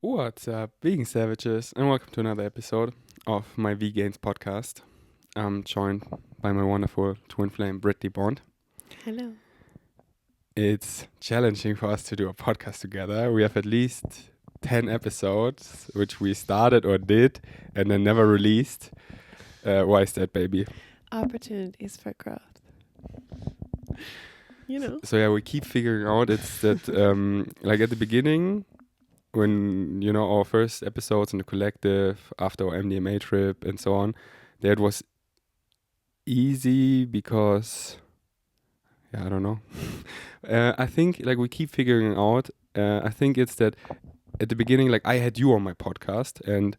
What's up, vegan savages, and welcome to another episode of my Vegans podcast. I'm joined by my wonderful twin flame, Brittany Bond. Hello. It's challenging for us to do a podcast together. We have at least 10 episodes, which we started or did, and then never released. Why is that, baby? Opportunities for growth. You know. So yeah, we keep figuring out it's that, like at the beginning, when, our first episodes in the collective, after our MDMA trip and so on, that was easy because, I don't know. I think, we keep figuring out. I think it's that at the beginning, I had you on my podcast, and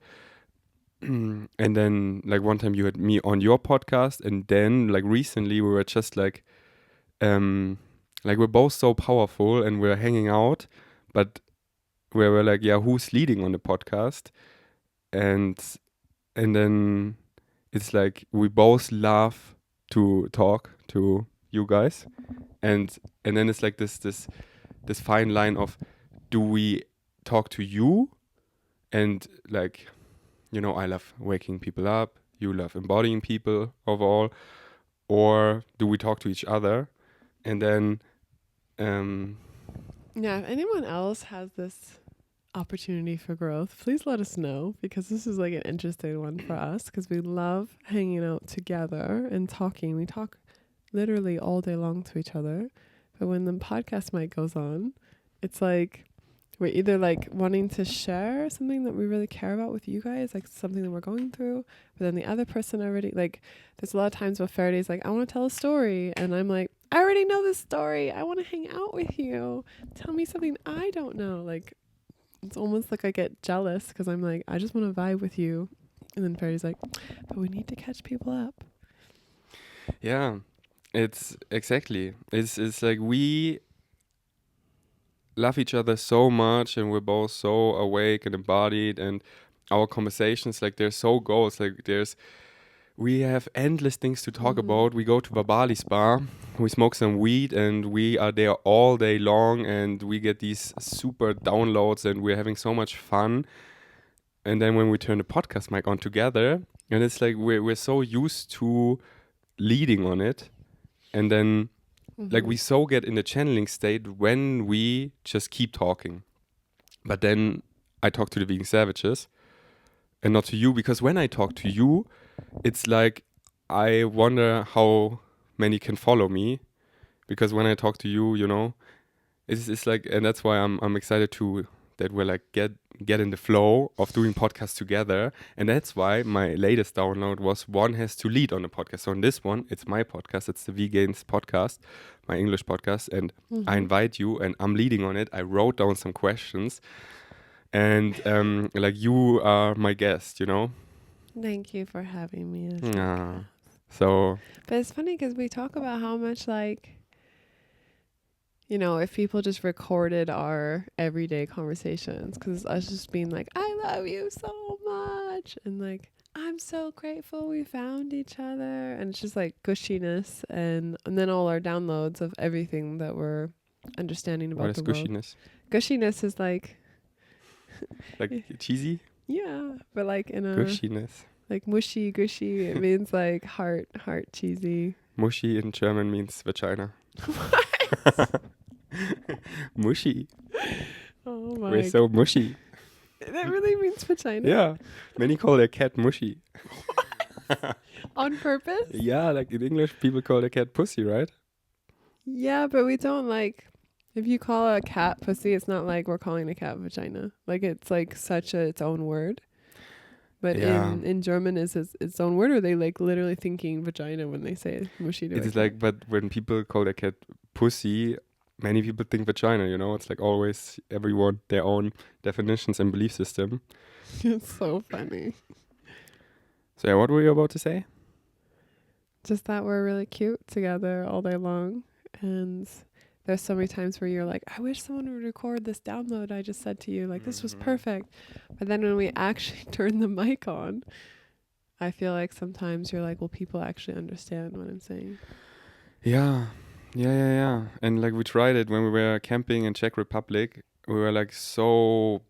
and then, one time you had me on your podcast, and then, recently we were just, we're both so powerful, and we're hanging out, but where we're like, yeah, who's leading on the podcast? And then it's like we both love to talk to you guys, and then it's like this fine line of, do we talk to you, and I love waking people up, you love embodying people overall, or do we talk to each other? And then Yeah, if anyone else has this opportunity for growth, please let us know, because this is like an interesting one for us, because we love hanging out together and talking. We talk literally all day long to each other, but when the podcast mic goes on, it's like we're either like wanting to share something that we really care about with you guys, like something that we're going through, but then the other person already, like, there's a lot of times where Faraday's like, I want to tell a story, and I'm like, I already know this story, I want to hang out with you, tell me something I don't know. Like, it's almost like I get jealous because I'm like, I just want to vibe with you, and then Faraday's like, but we need to catch people up. yeah, it's exactly, it's like we love each other so much, and we're both so awake and embodied, and our conversations, they're so goals, we have endless things to talk about. We go to Babali Spa, we smoke some weed, and we are there all day long, and we get these super downloads, and we're having so much fun. And then when we turn the podcast mic on together, and it's like we're so used to leading on it, and then we so get in the channeling state when we just keep talking. But then I talk to the vegan savages and not to you, because when I talk to you, it's like I wonder how many can follow me, because when I talk to you, it's like, and that's why I'm excited that we're get in the flow of doing podcasts together. And that's why my latest download was one has to lead on the podcast. So on this one, it's my podcast, it's the Vegans podcast, my English podcast, and I invite you, and I'm leading on it. I wrote down some questions, and you are my guest, Thank you for having me. So, but it's funny because we talk about how much, if people just recorded our everyday conversations, because us just being like, I love you so much, and like, I'm so grateful we found each other, and it's just like gushiness, and then all our downloads of everything that we're understanding about the world. What is gushiness? Gushiness is like cheesy? Yeah, but like in a gushiness. Like mushy, gushy, it means like heart cheesy. Mushy in German means vagina. What? Mushy. Oh my. We're so mushy. That really means vagina? Yeah. Many call their cat mushy. On purpose? Yeah, like in English, people call their cat pussy, right? Yeah, but we don't if you call a cat pussy, it's not like we're calling a cat vagina. Like, it's like such its own word. But in German, is its own word, or are they like literally thinking vagina when they say mushy to It's like, but when people call their cat pussy, many people think vagina, It's like always everyone their own definitions and belief system. It's so funny. So yeah, what were you about to say? Just that we're really cute together all day long. And there's so many times where you're like, I wish someone would record this download I just said to you. Like, this was perfect. But then when we actually turn the mic on, I feel like sometimes you're like, will people actually understand what I'm saying? Yeah. And we tried it when we were camping in Czech Republic. We were so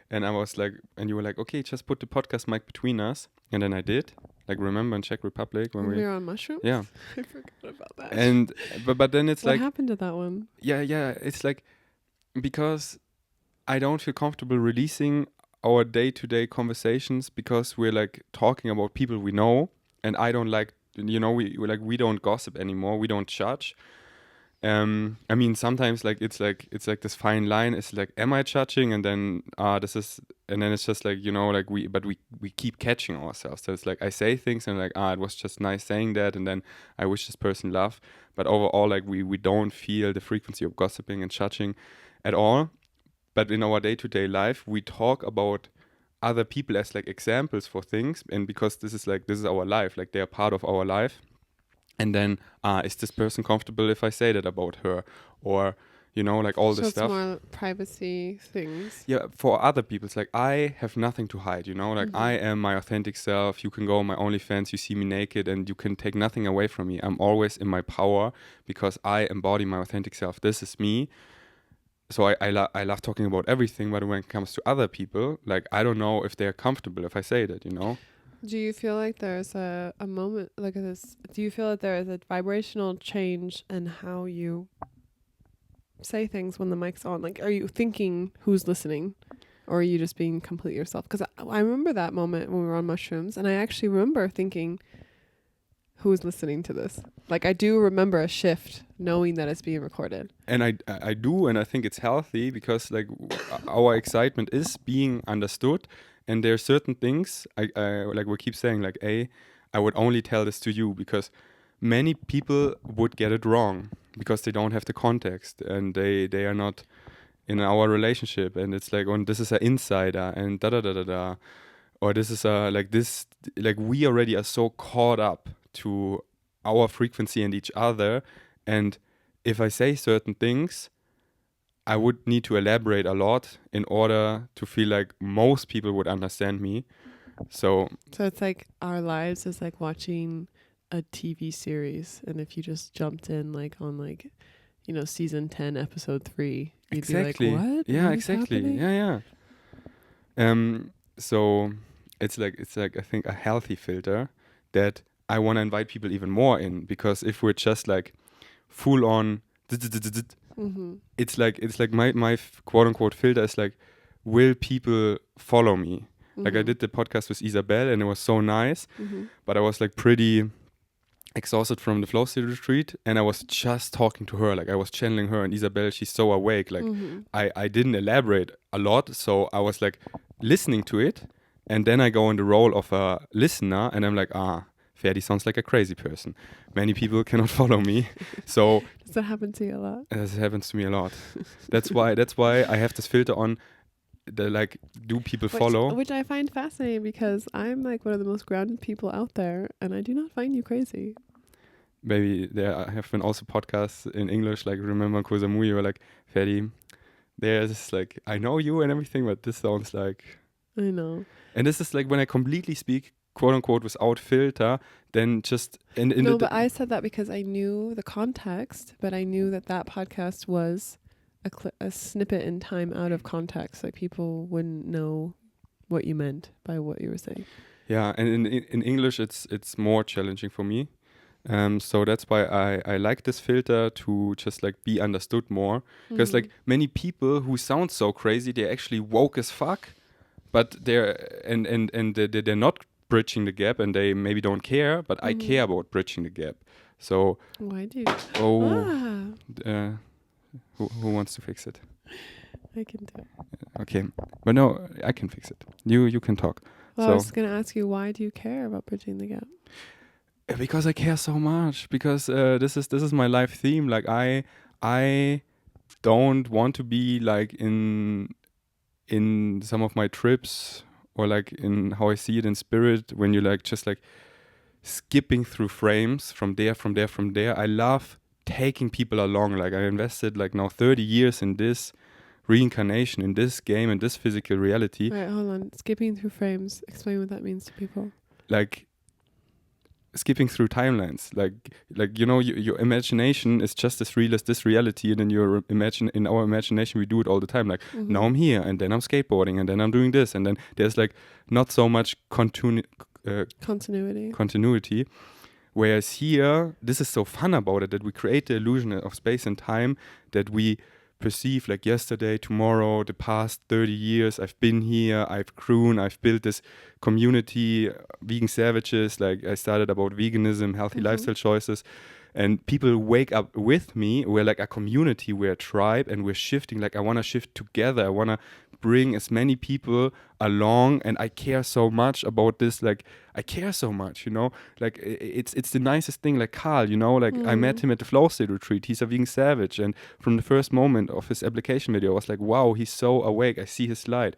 and I was like, and you were like, okay, just put the podcast mic between us, and then I did. Like, remember in Czech Republic when When we we, were on mushrooms? yeah, I forgot about that. and but then it's what like, happened to that one? yeah, it's like because I don't feel comfortable releasing our day-to-day conversations because we're like talking about people we know, and I don't like, we don't gossip anymore, we don't judge. I mean, sometimes it's like this fine line. It's like, am I judging? And then this is, and then it's just like, like we keep catching ourselves. So it's like I say things and like, it was just nice saying that, and then I wish this person love. But overall, like we don't feel the frequency of gossiping and judging at all. But in our day-to-day life, we talk about other people as like examples for things, and because this is our life, like they are part of our life. And then, is this person comfortable if I say that about her? Or, like all So this it's stuff. more privacy things. Yeah, for other people, it's like I have nothing to hide, like I am my authentic self. You can go on my OnlyFans, you see me naked, and you can take nothing away from me. I'm always in my power because I embody my authentic self. This is me. So I love talking about everything, but when it comes to other people, like I don't know if they're comfortable if I say that, Do you feel like there's a moment like this? Do you feel that there is a vibrational change in how you say things when the mic's on? Like, are you thinking who's listening, or are you just being completely yourself? Because I remember that moment when we were on mushrooms, and I actually remember thinking, who's listening to this? Like, I do remember a shift knowing that it's being recorded. And I do, and I think it's healthy because like our excitement is being understood, and there are certain things I like we keep saying like, I would only tell this to you because many people would get it wrong because they don't have the context and they are not in our relationship, and it's like, oh, this is an insider and da da da da da, or this is like we already are so caught up to our frequency and each other, and if I say certain things, I would need to elaborate a lot in order to feel like most people would understand me. So it's like our lives is like watching a TV series, and if you just jumped in like on like, season 10, episode 3, you'd exactly, be like, what? yeah, What is exactly, happening? yeah. So it's like I think a healthy filter that I want to invite people even more in, because if we're just like full on, it's like my quote unquote filter is like, will people follow me? Like I did the podcast with Isabel and it was so nice, but I was like pretty exhausted from the flow state retreat, and I was just talking to her, like I was channeling her, and Isabel, she's so awake, like I didn't elaborate a lot, so I was like listening to it, and then I go in the role of a listener, and I'm like, Ferdi sounds like a crazy person. Many people cannot follow me. So Does that happen to you a lot? this happens to me a lot. That's why I have this filter on the like, do people follow? Which I find fascinating because I'm like one of the most grounded people out there, and I do not find you crazy. Maybe there have been also podcasts in English, like remember Kosamui, you were like, Ferdi, there's like, I know you and everything, but this sounds like, I know. and this is like when I completely speak quote unquote without filter, then just but I said that because I knew the context, but I knew that podcast was a snippet in time out of context, like people wouldn't know what you meant by what you were saying. Yeah, and in English it's more challenging for me. So that's why I like this filter to just like be understood more, because like many people who sound so crazy, they're actually woke as fuck, but they're they're not bridging the gap, and they maybe don't care, but I care about bridging the gap. So why do who wants to fix it? I can do it. Okay, but no, I can fix it. You can talk. Well, So, I was gonna ask you, why do you care about bridging the gap? because I care so much, because this is my life theme. Like I don't want to be like in some of my trips, or like in how I see it in spirit, when you like just like skipping through frames from there. I love taking people along. Like I invested like now 30 years in this reincarnation, in this game, in this physical reality. Right, hold on. Skipping through frames. Explain what that means to people. Like skipping through timelines. Like you know, your imagination is just as real as this reality, and in our imagination we do it all the time. Like now I'm here, and then I'm skateboarding, and then I'm doing this, and then there's like not so much continuity. Whereas here, this is so fun about it, that we create the illusion of space and time, that we perceive like yesterday, tomorrow, the past 30 years. I've been here, I've grown, I've built this community, vegan savages. Like I started about veganism, healthy lifestyle choices. And people wake up with me. We're like a community, we're a tribe, and we're shifting. Like I want to shift together. I want to bring as many people along, and I care so much about this. Like I care so much, you know. Like it's the nicest thing. Like Carl, you know, like I met him at the Flow State retreat. He's a vegan savage, and from the first moment of his application video, I was like, wow, he's so awake. I see his light.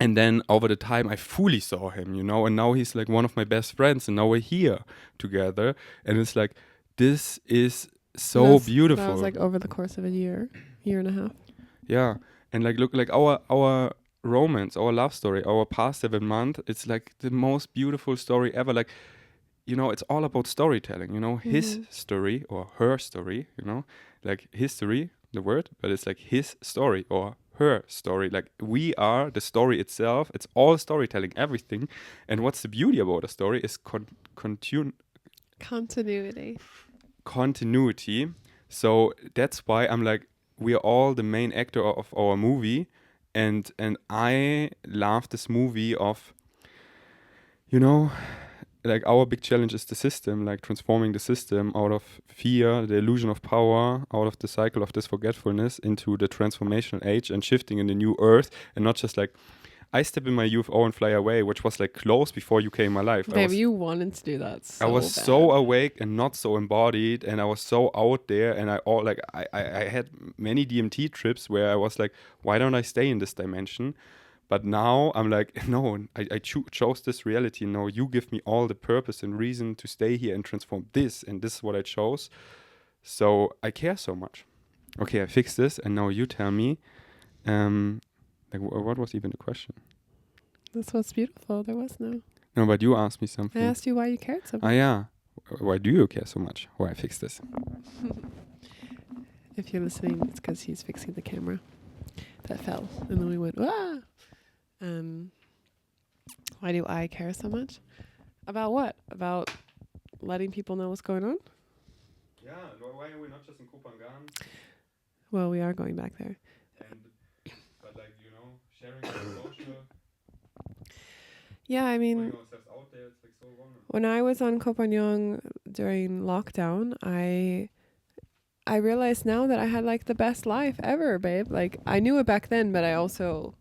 And then over the time, I fully saw him, you know, and now he's like one of my best friends, and now we're here together, and it's like, this is so beautiful. That was like over the course of a year and a half. Yeah. And like, look, like our romance, our love story, our past 7 months, it's like the most beautiful story ever. Like, you know, it's all about storytelling, you know, his story or her story, you know, like history, the word, but it's like his story or her story. Like we are the story itself. It's all storytelling, everything. And what's the beauty about a story is continuity. So that's why I'm like, we are all the main actor of our movie, and I love this movie of, you know, like our big challenge is the system, like transforming the system out of fear, the illusion of power, out of the cycle of this forgetfulness into the transformational age and shifting in the new earth, and not just like I step in my UFO and fly away, which was like close before you came in my life. Babe, you wanted to do that so I was bad. so awake and not so embodied, and I was so out there, and I had many DMT trips where I was like, why don't I stay in this dimension? But now I'm like, no, I chose this reality. Now you give me all the purpose and reason to stay here and transform this, and this is what I chose. So I care so much. Okay, I fixed this, and now you tell me, like, what was even the question? That's what's beautiful. There was no. No, but you asked me something. I asked you why you cared so much. Ah, yeah. Why do you care so much? Why I fixed this? If you're listening, it's because he's fixing the camera that fell, and then we went, ah. Why do I care so much? About what? About letting people know what's going on? Yeah. Why are we not just in Kopangan? Well, we are going back there. But like, you know, sharing the social. Yeah, I mean, out there, it's like so vulnerable. When I was on Koh Phangan during lockdown, I realized now that I had like the best life ever, babe. Like I knew it back then, but I also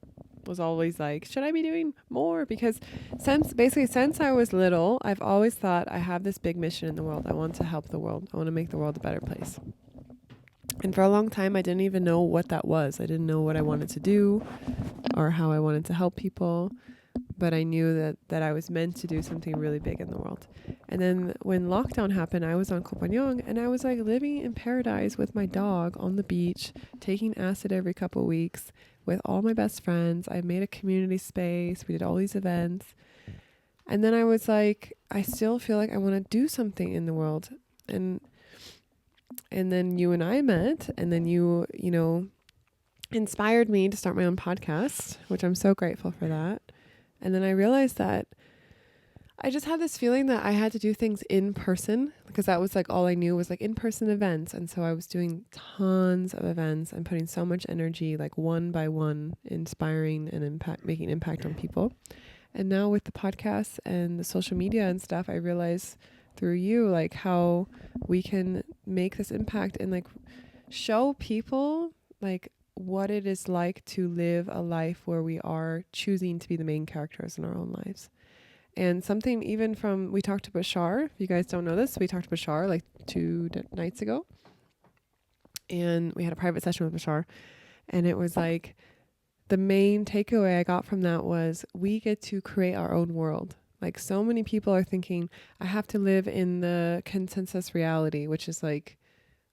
was always like, should I be doing more? Because since I was little, I've always thought I have this big mission in the world. I want to help the world. I want to make the world a better place. And for a long time, I didn't even know what that was. I didn't know what I wanted to do or how I wanted to help people. But I knew that I was meant to do something really big in the world. And then when lockdown happened, I was on Koh Phangan, and I was like living in paradise with my dog on the beach, taking acid every couple of weeks with all my best friends. I made a community space. We did all these events. And then I was like, I still feel like I want to do something in the world. And then you and I met, and then you know, inspired me to start my own podcast, which I'm so grateful for that. And then I realized that I just had this feeling that I had to do things in person, because that was like all I knew was like in-person events. And so I was doing tons of events and putting so much energy, like one by one, inspiring and making impact on people. And now with the podcast and the social media and stuff, I realize through you, like how we can make this impact and like show people like what it is like to live a life where we are choosing to be the main characters in our own lives. And something even from, we talked to Bashar, if you guys don't know this, we talked to Bashar like 2 nights ago. And we had a private session with Bashar. And it was like, the main takeaway I got from that was we get to create our own world. Like so many people are thinking, I have to live in the consensus reality, which is like,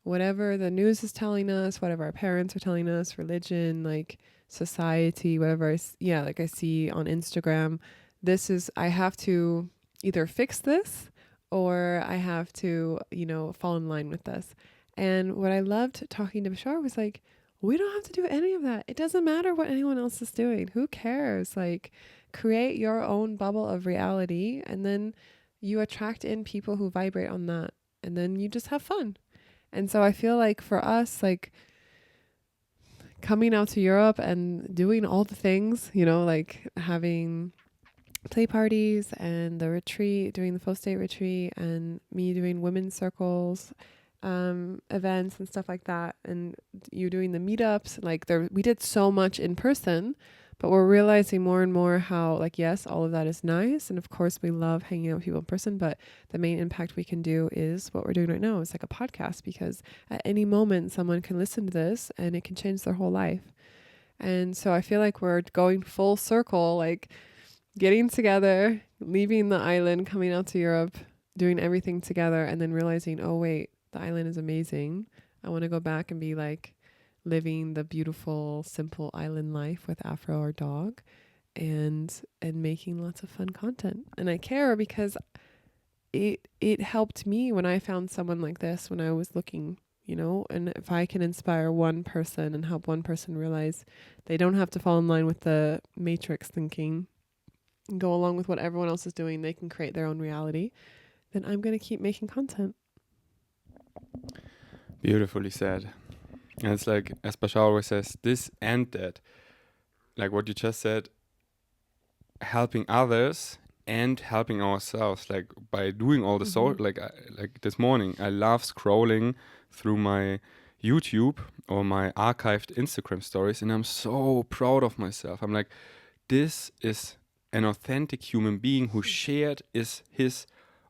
whatever the news is telling us, whatever our parents are telling us, religion, like society, whatever like I see on Instagram, I have to either fix this or I have to, fall in line with this. And what I loved talking to Bashar was like, we don't have to do any of that. It doesn't matter what anyone else is doing. Who cares? Like, create your own bubble of reality, and then you attract in people who vibrate on that, and then you just have fun. And so I feel like for us, like coming out to Europe and doing all the things, like having play parties and the retreat, doing the full state retreat, and me doing women's circles, events and stuff like that, and you doing the meetups. Like we did so much in person, but we're realizing more and more how, like, yes, all of that is nice, and of course we love hanging out with people in person, but the main impact we can do is what we're doing right now. It's like a podcast, because at any moment someone can listen to this and it can change their whole life. And so I feel like we're going full circle, like getting together, leaving the island, coming out to Europe, doing everything together, and then realizing, oh wait, the island is amazing. I want to go back and be like living the beautiful, simple island life with Afro, our dog, and making lots of fun content. And I care because it helped me when I found someone like this when I was looking, and if I can inspire one person and help one person realize they don't have to fall in line with the matrix thinking and go along with what everyone else is doing, they can create their own reality, then I'm going to keep making content. Beautifully said. And it's like, as Bashar always says, this and that. Like what you just said, helping others and helping ourselves. Like by doing all the like this morning, I love scrolling through my YouTube or my archived Instagram stories, and I'm so proud of myself. I'm like, this is an authentic human being who shared his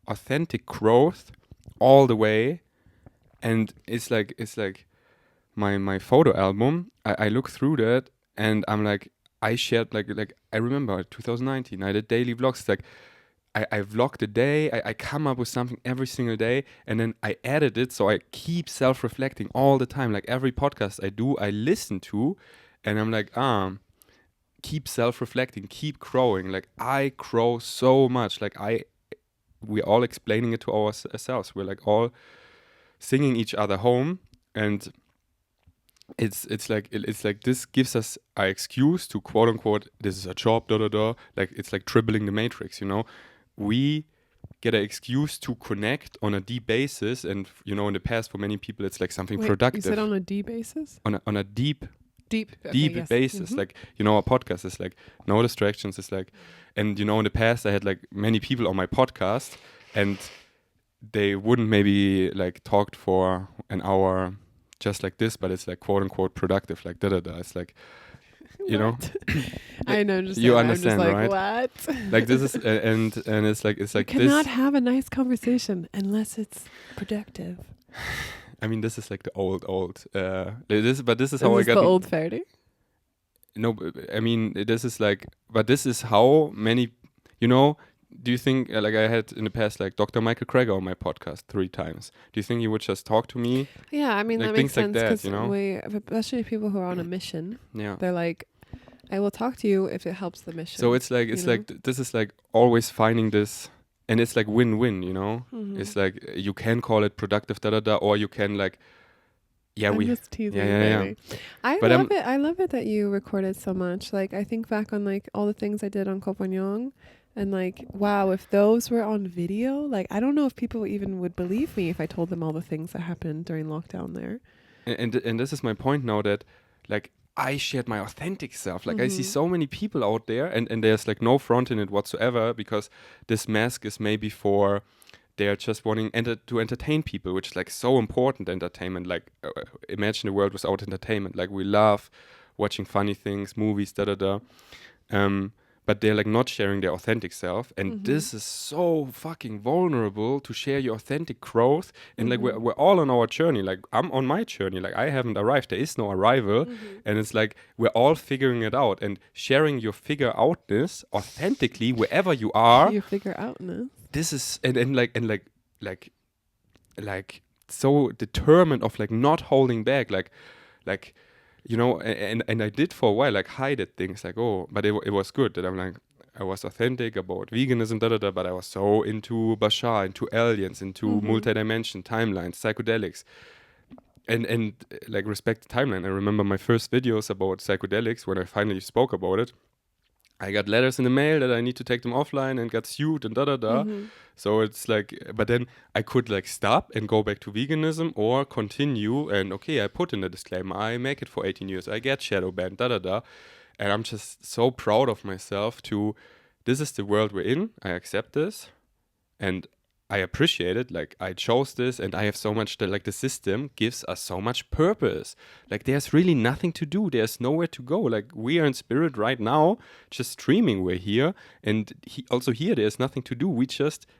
authentic growth all the way. And it's like my photo album. I look through that and I'm like, I shared like I remember 2019 I did daily vlogs. It's like I vlogged a day, I come up with something every single day, and then I edit it so I keep self-reflecting all the time. Like every podcast I do, I listen to, and I'm like, keep self-reflecting, keep growing. Like I grow so much. Like we're all explaining it to ourselves. We're like all singing each other home, and it's like this gives us an excuse to quote unquote, this is a job, da da da. Like it's like dribbling the matrix, we get an excuse to connect on a deep basis, and in the past for many people it's like something productive. You said on a D basis? On a deep yes. basis. Like our podcast is like no distractions. It's like, and in the past I had like many people on my podcast, and they wouldn't maybe like talked for an hour just like this, but it's like quote unquote productive, like da da da. It's like, I know, just you understand, I'm just right? What? Like this is and it's like you cannot have a nice conversation unless it's productive. I mean, this is like the old. This is how I got the old fairy. No, I mean this is like, but this is how many, Do you think, like I had in the past, like Dr. Michael Greger on my podcast 3 times. Do you think he would just talk to me? Yeah, I mean, like that makes sense, because especially people who are on a mission. Yeah, they're like, I will talk to you if it helps the mission. So it's like this is like always finding this, and it's like win-win. Mm-hmm. It's like you can call it productive, da da da, or you can like, I'm just teasing, baby. I love it that you recorded so much. Like I think back on like all the things I did on Compagnon. And like, wow, if those were on video, like, I don't know if people even would believe me if I told them all the things that happened during lockdown there. And this is my point now, that like I shared my authentic self. Like I see so many people out there, and there's like no front in it whatsoever, because this mask is maybe for they're just wanting to entertain people, which is like so important entertainment. Like imagine a world without entertainment. Like we love watching funny things, movies, da da da. But they're like not sharing their authentic self, and this is so fucking vulnerable to share your authentic growth. And like we're all on our journey. Like I'm on my journey. Like I haven't arrived. There is no arrival, and it's like we're all figuring it out and sharing your figure outness authentically wherever you are. Your figure outness. This is and like so determined of like not holding back. Like. And I did for a while, like hide things, like, oh, but it was good that I'm like, I was authentic about veganism, but I was so into Bashar, into aliens, into multi-dimension timelines, psychedelics, and like respect the timeline. I remember my first videos about psychedelics when I finally spoke about it. I got letters in the mail that I need to take them offline and got sued and So it's like, but then I could like stop and go back to veganism or continue. And okay, I put in a disclaimer, I make it for 18 years, I get shadow banned, And I'm just so proud of myself this is the world we're in. I accept this and I appreciate it. Like I chose this and I have so much that like the system gives us so much purpose. Like there's really nothing to do. There's nowhere to go. Like we are in spirit right now, just streaming. We're here. And also here, there's nothing to do.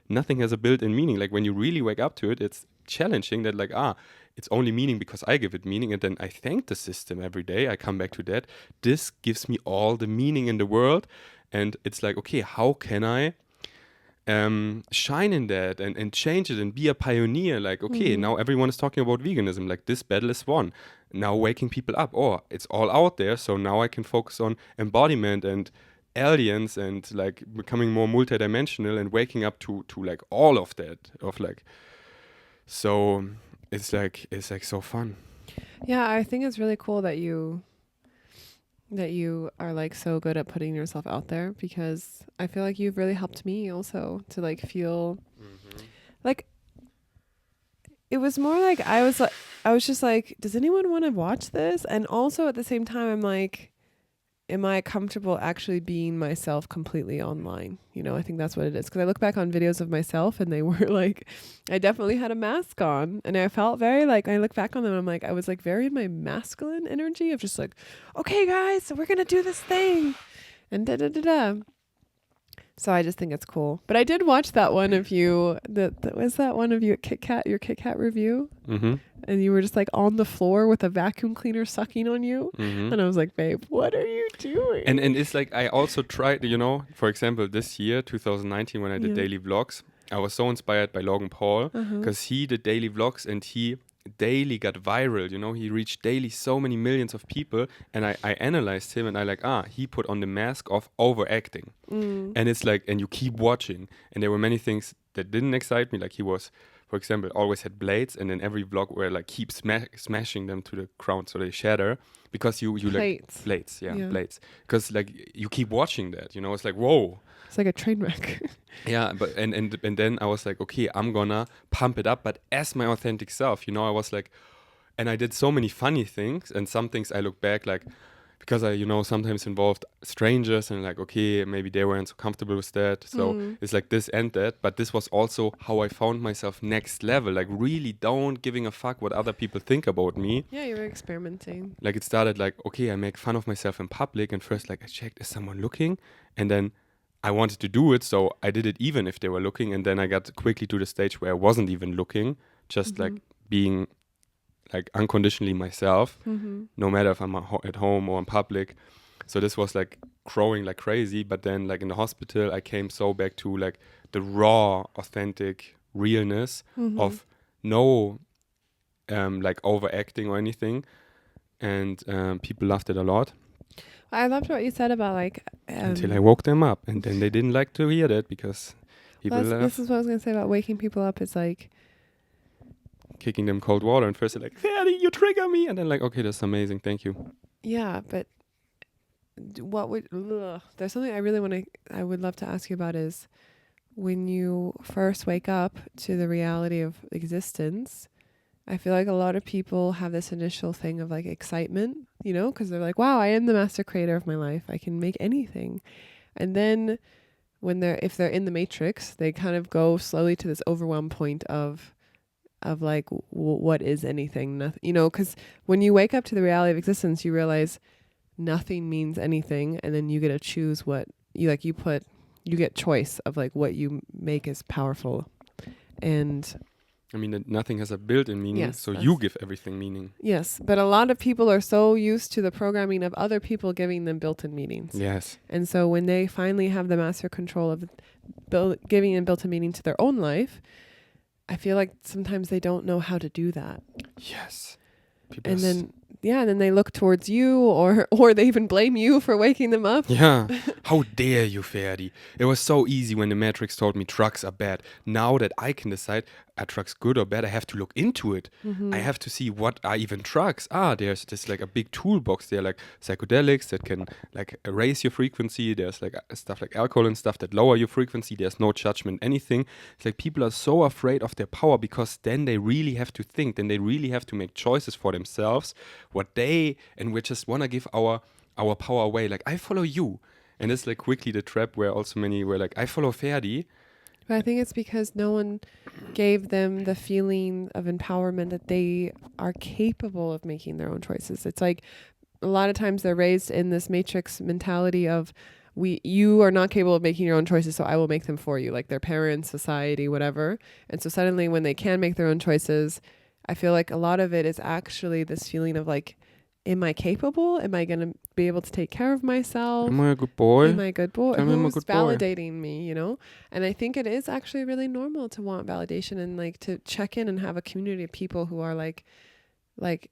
Nothing has a built-in meaning. Like when you really wake up to it, it's challenging that like, it's only meaning because I give it meaning. And then I thank the system every day. I come back to that. This gives me all the meaning in the world. And it's like, okay, how can I shine in that and change it and be a pioneer? Like, okay, now everyone is talking about veganism. Like, this battle is won. Now waking people up. Oh, it's all out there. So now I can focus on embodiment and aliens and like becoming more multidimensional and waking up to like all of that. So it's like so fun. Yeah, I think it's really cool that you are like so good at putting yourself out there, because I feel like you've really helped me also to like feel like it was more like I was just like, does anyone want to watch this? And also at the same time, I'm like, am I comfortable actually being myself completely online? You know, I think that's what it is. Because I look back on videos of myself and they were like, I definitely had a mask on. And I felt very like, I look back on them, I'm like, I was like very in my masculine energy of just like, okay, guys, so we're going to do this thing. And da-da-da-da. So I just think it's cool. But I did watch that one of you, was that one of you at Kit Kat, your Kit Kat review? And you were just like on the floor with a vacuum cleaner sucking on you. And I was like, babe, what are you doing? And it's like, I also tried, for example, this year, 2019, when I did daily vlogs, I was so inspired by Logan Paul because he did daily vlogs and he daily got viral. He reached daily so many millions of people. And I analyzed him and I like, he put on the mask of overacting. And it's like, and you keep watching. And there were many things that didn't excite me. Like he was, for example, always had blades, and in every vlog where like keep smashing them to the ground so they shatter, because you Plates. like blades, blades, because like you keep watching that, it's like, whoa, it's like a train wreck. Yeah, but and then I was like, okay, I'm gonna pump it up, but as my authentic self, I was like, and I did so many funny things, and some things I look back like, because I, sometimes involved strangers and like, okay, maybe they weren't so comfortable with that. So it's like this and that. But this was also how I found myself next level, like really don't giving a fuck what other people think about me. Yeah, you were experimenting. Like it started like, okay, I make fun of myself in public. And first like I checked, is someone looking? And then I wanted to do it. So I did it even if they were looking. And then I got quickly to the stage where I wasn't even looking, just like being like unconditionally myself, no matter if I'm at home or in public. So this was like growing like crazy. But then like in the hospital, I came so back to like the raw, authentic realness of no like overacting or anything. And people loved it a lot. I loved what you said about like... until I woke them up. And then they didn't like to hear that because people left. This is what I was going to say about waking people up. It's like... kicking them cold water, and first they're like, Ferdi, you trigger me, and then like, okay, that's amazing, thank you. Yeah, but there's something I would love to ask you about is when you first wake up to the reality of existence. I feel like a lot of people have this initial thing of like excitement, because they're like, wow, I am the master creator of my life, I can make anything. And then if they're in the matrix, they kind of go slowly to this overwhelm point of like, what is anything? Nothing, because when you wake up to the reality of existence, you realize nothing means anything. And then you get to choose what you like, you get choice of like what you make is powerful. And I mean, that nothing has a built-in meaning, yes, so you give everything meaning. Yes, but a lot of people are so used to the programming of other people giving them built-in meanings. Yes. And so when they finally have the master control of giving a built-in meaning to their own life, I feel like sometimes they don't know how to do that. Yes. And then and then they look towards you, or they even blame you for waking them up. Yeah. How dare you, Ferdi? It was so easy when the Matrix told me trucks are bad. Now that I can decide are trucks good or bad, I have to look into it. I have to see what are even trucks. There's this like a big toolbox there, like psychedelics that can like raise your frequency. There's like stuff like alcohol and stuff that lower your frequency. There's no judgment, anything. It's like people are so afraid of their power because then they really have to think, then they really have to make choices for themselves, and we just want to give our power away. Like, I follow you. And it's like quickly the trap where also many were like, I follow Ferdi. But I think it's because no one gave them the feeling of empowerment that they are capable of making their own choices. It's like a lot of times they're raised in this matrix mentality of you are not capable of making your own choices, so I will make them for you, like their parents, society, whatever. And so suddenly when they can make their own choices, I feel like a lot of it is actually this feeling of like, am I capable? Am I going to be able to take care of myself? Am I a good boy? Am I a good boy? Tell me I'm a Who's good boy. validating me, you know? And I think it is actually really normal to want validation and like to check in and have a community of people who are like,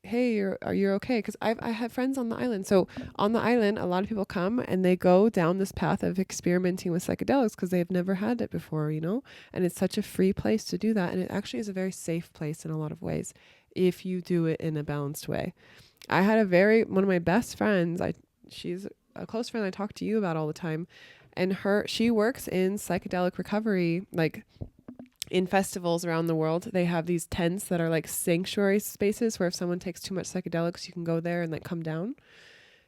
hey, are you okay? Because I have friends on the island. So on the island, a lot of people come and they go down this path of experimenting with psychedelics because they've never had it before, you know? And it's such a free place to do that. And it actually is a very safe place in a lot of ways if you do it in a balanced way. I had one of my best friends, she's a close friend I talk to you about all the time. And she works in psychedelic recovery, like in festivals around the world. They have these tents that are like sanctuary spaces where if someone takes too much psychedelics, you can go there and like come down.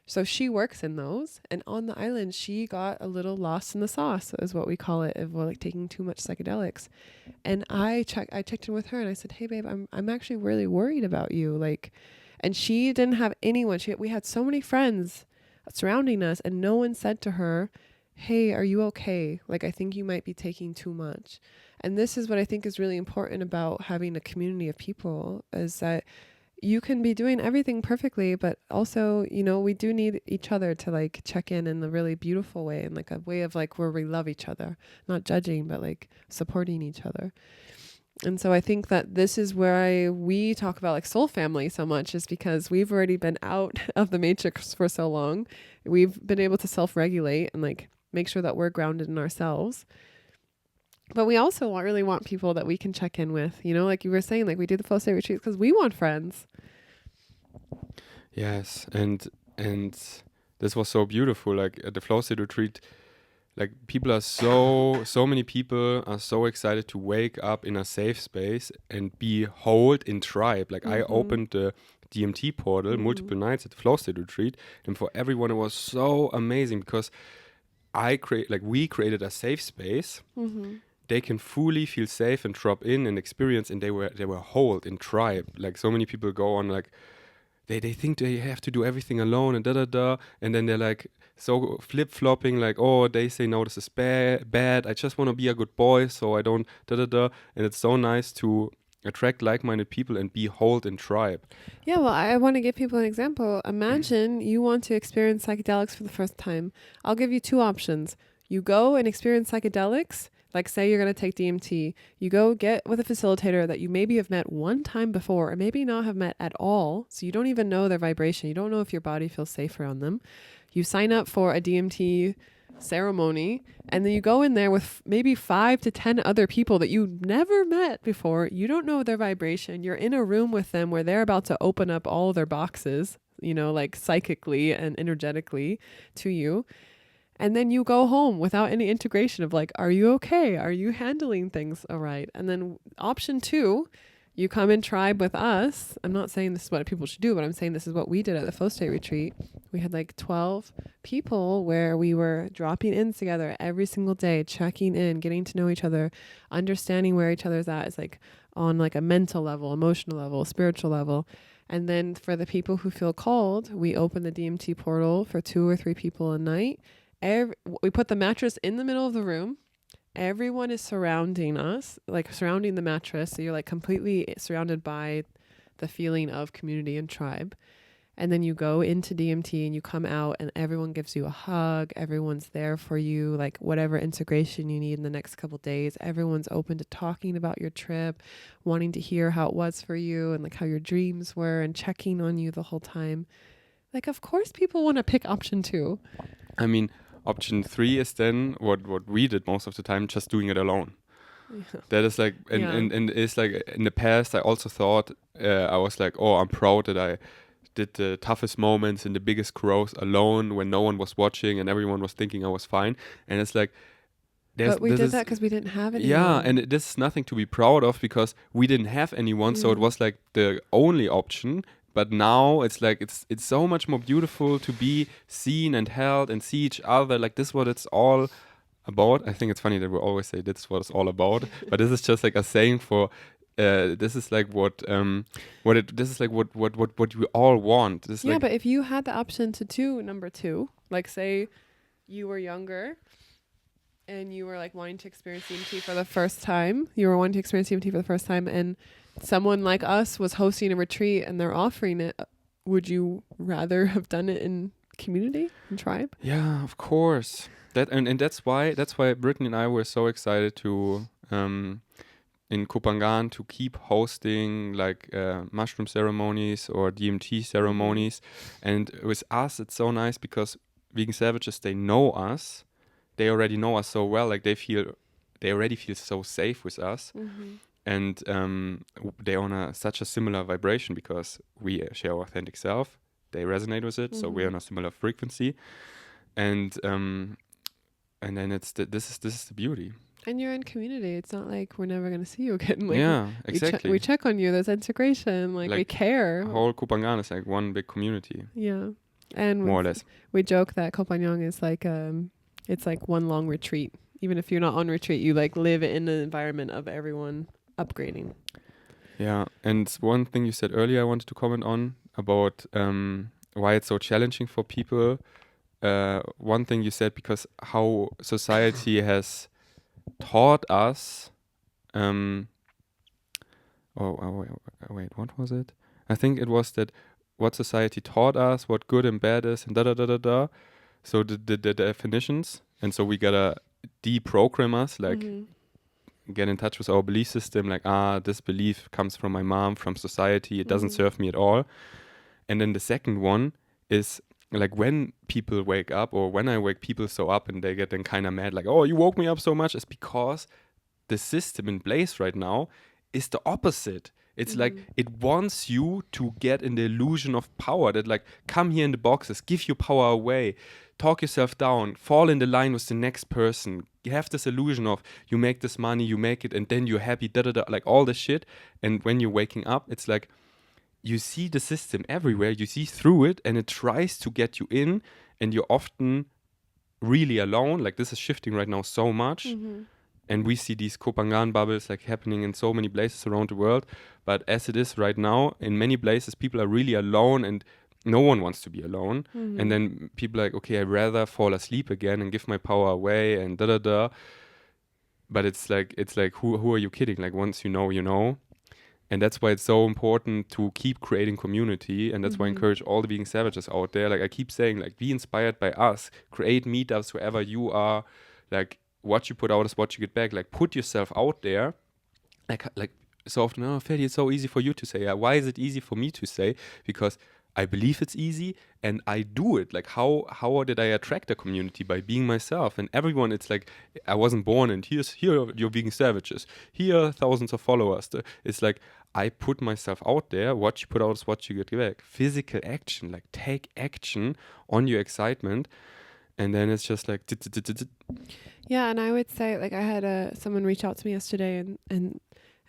So she works in those. And on the island, she got a little lost in the sauce, is what we call it, of like taking too much psychedelics. And I checked in with her and I said, hey babe, I'm actually really worried about you. Like, and she didn't have anyone. We had so many friends surrounding us and no one said to her, hey, are you okay? Like, I think you might be taking too much. And this is what I think is really important about having a community of people, is that you can be doing everything perfectly, but also, you know, we do need each other to like check in a really beautiful way, and like a way of like where we love each other, not judging, but like supporting each other. And so I think that this is where we talk about like soul family so much, is because we've already been out of the matrix for so long. We've been able to self-regulate and like make sure that we're grounded in ourselves. But we also really want people that we can check in with, you know, like you were saying, like we do the flow state retreats because we want friends. Yes. And this was so beautiful. Like at the flow state retreat, like people are so many people are so excited to wake up in a safe space and be whole in tribe. Like I opened the DMT portal multiple nights at the flow state retreat, and for everyone it was so amazing because we created a safe space. They can fully feel safe and drop in and experience, and they were whole in tribe. Like so many people go on like they think they have to do everything alone and and then they're like so flip-flopping, like, oh, they say no, this is bad, I just want to be a good boy, so I don't and it's so nice to attract like-minded people and be whole in tribe. Yeah, well, I want to give people an example. Imagine you want to experience psychedelics for the first time. I'll give you two options. You go and experience psychedelics. Like say you're going to take DMT, you go get with a facilitator that you maybe have met one time before or maybe not have met at all. So you don't even know their vibration. You don't know if your body feels safe around them. You sign up for a DMT ceremony and then you go in there with maybe 5 to 10 other people that you never met before. You don't know their vibration. You're in a room with them where they're about to open up all their boxes, you know, like psychically and energetically to you. And then you go home without any integration of like, are you okay? Are you handling things all right? And then option 2, you come in tribe with us. I'm not saying this is what people should do, but I'm saying this is what we did at the Flow State Retreat. We had like 12 people where we were dropping in together every single day, checking in, getting to know each other, understanding where each other's at. It's like on like a mental level, emotional level, spiritual level. And then for the people who feel called, we open the DMT portal for 2 or 3 people a night. We put the mattress in the middle of the room. Everyone is surrounding us, like surrounding the mattress. So you're like completely surrounded by the feeling of community and tribe. and then you go into DMT and you come out and everyone gives you a hug. Everyone's there for you, like whatever integration you need in the next couple of days. Everyone's open to talking about your trip, wanting to hear how it was for you and like how your dreams were and checking on you the whole time. Like, of course people want to pick option 2. I mean, option 3 is then what we did most of the time, just doing it alone. Yeah. That is like, and it's like in the past, I also thought, I was like, oh, I'm proud that I did the toughest moments and the biggest growth alone when no one was watching and everyone was thinking I was fine. And it's like, But we did that because we didn't have anyone. Yeah, and this is nothing to be proud of because we didn't have anyone, so it was like the only option. But now it's like it's so much more beautiful to be seen and held and see each other. Like this is what it's all about. I think it's funny that we always say this is what it's all about, but this is just like a saying for this is like what we all want. This is Yeah, like, but if you had the option to do number 2, like say you were younger and you were like wanting to experience DMT for the first time, and someone like us was hosting a retreat and they're offering it, would you rather have done it in community and tribe? Yeah, of course. That and that's why Brittany and I were so excited to in Kopangan to keep hosting like mushroom ceremonies or DMT ceremonies. And with us, it's so nice because Vegan Savages, they know us. They already know us so well. Like they already feel so safe with us. And they're on such a similar vibration because we share our authentic self. They resonate with it, so we're on a similar frequency. And then this is the beauty. And you're in community. It's not like we're never going to see you again. Like, yeah, exactly. We check on you. There's integration. Like we care. Whole Kopangan is like one big community. Yeah. And more or less. We joke that Kopangan is like, it's like one long retreat. Even if you're not on retreat, you like live in the environment of everyone upgrading. Yeah. And one thing you said earlier I wanted to comment on about why it's so challenging for people. One thing you said, because how society has taught us wait, what was it? I think it was that what society taught us, what good and bad is, and da. So the definitions, and so we gotta deprogram us, like get in touch with our belief system, like this belief comes from my mom, from society, it doesn't serve me at all. And then the second one is like when people wake up, or when I wake people so up and they get then kind of mad, like, oh, you woke me up so much, is because the system in place right now is the opposite. It's like it wants you to get in the illusion of power, that like, come here in the boxes, give your power away, talk yourself down, fall in the line with the next person. You have this illusion of you make this money, you make it, and then you're happy, like all this shit. And when you're waking up, it's like you see the system everywhere, you see through it, and it tries to get you in, and you're often really alone. Like this is shifting right now so much. And we see these Kopangan bubbles like happening in so many places around the world. But as it is right now, in many places, people are really alone and no one wants to be alone. And then people are like, okay, I'd rather fall asleep again and give my power away and da. But it's like who are you kidding? Like once you know, you know. And that's why it's so important to keep creating community. And that's why I encourage all the Vegan Savages out there. Like I keep saying, like, be inspired by us. Create meetups wherever you are. Like what you put out is what you get back. Like put yourself out there. Like so often, oh, Ferdi, it's so easy for you to say. Why is it easy for me to say? Because I believe it's easy and I do it. Like how did I attract a community? By being myself. And everyone, it's like I wasn't born and here are your Vegan Savages. Here are thousands of followers. It's like I put myself out there. What you put out is what you get back. Physical action, like take action on your excitement. And then it's just like yeah. And I would say, like, I had someone reach out to me yesterday and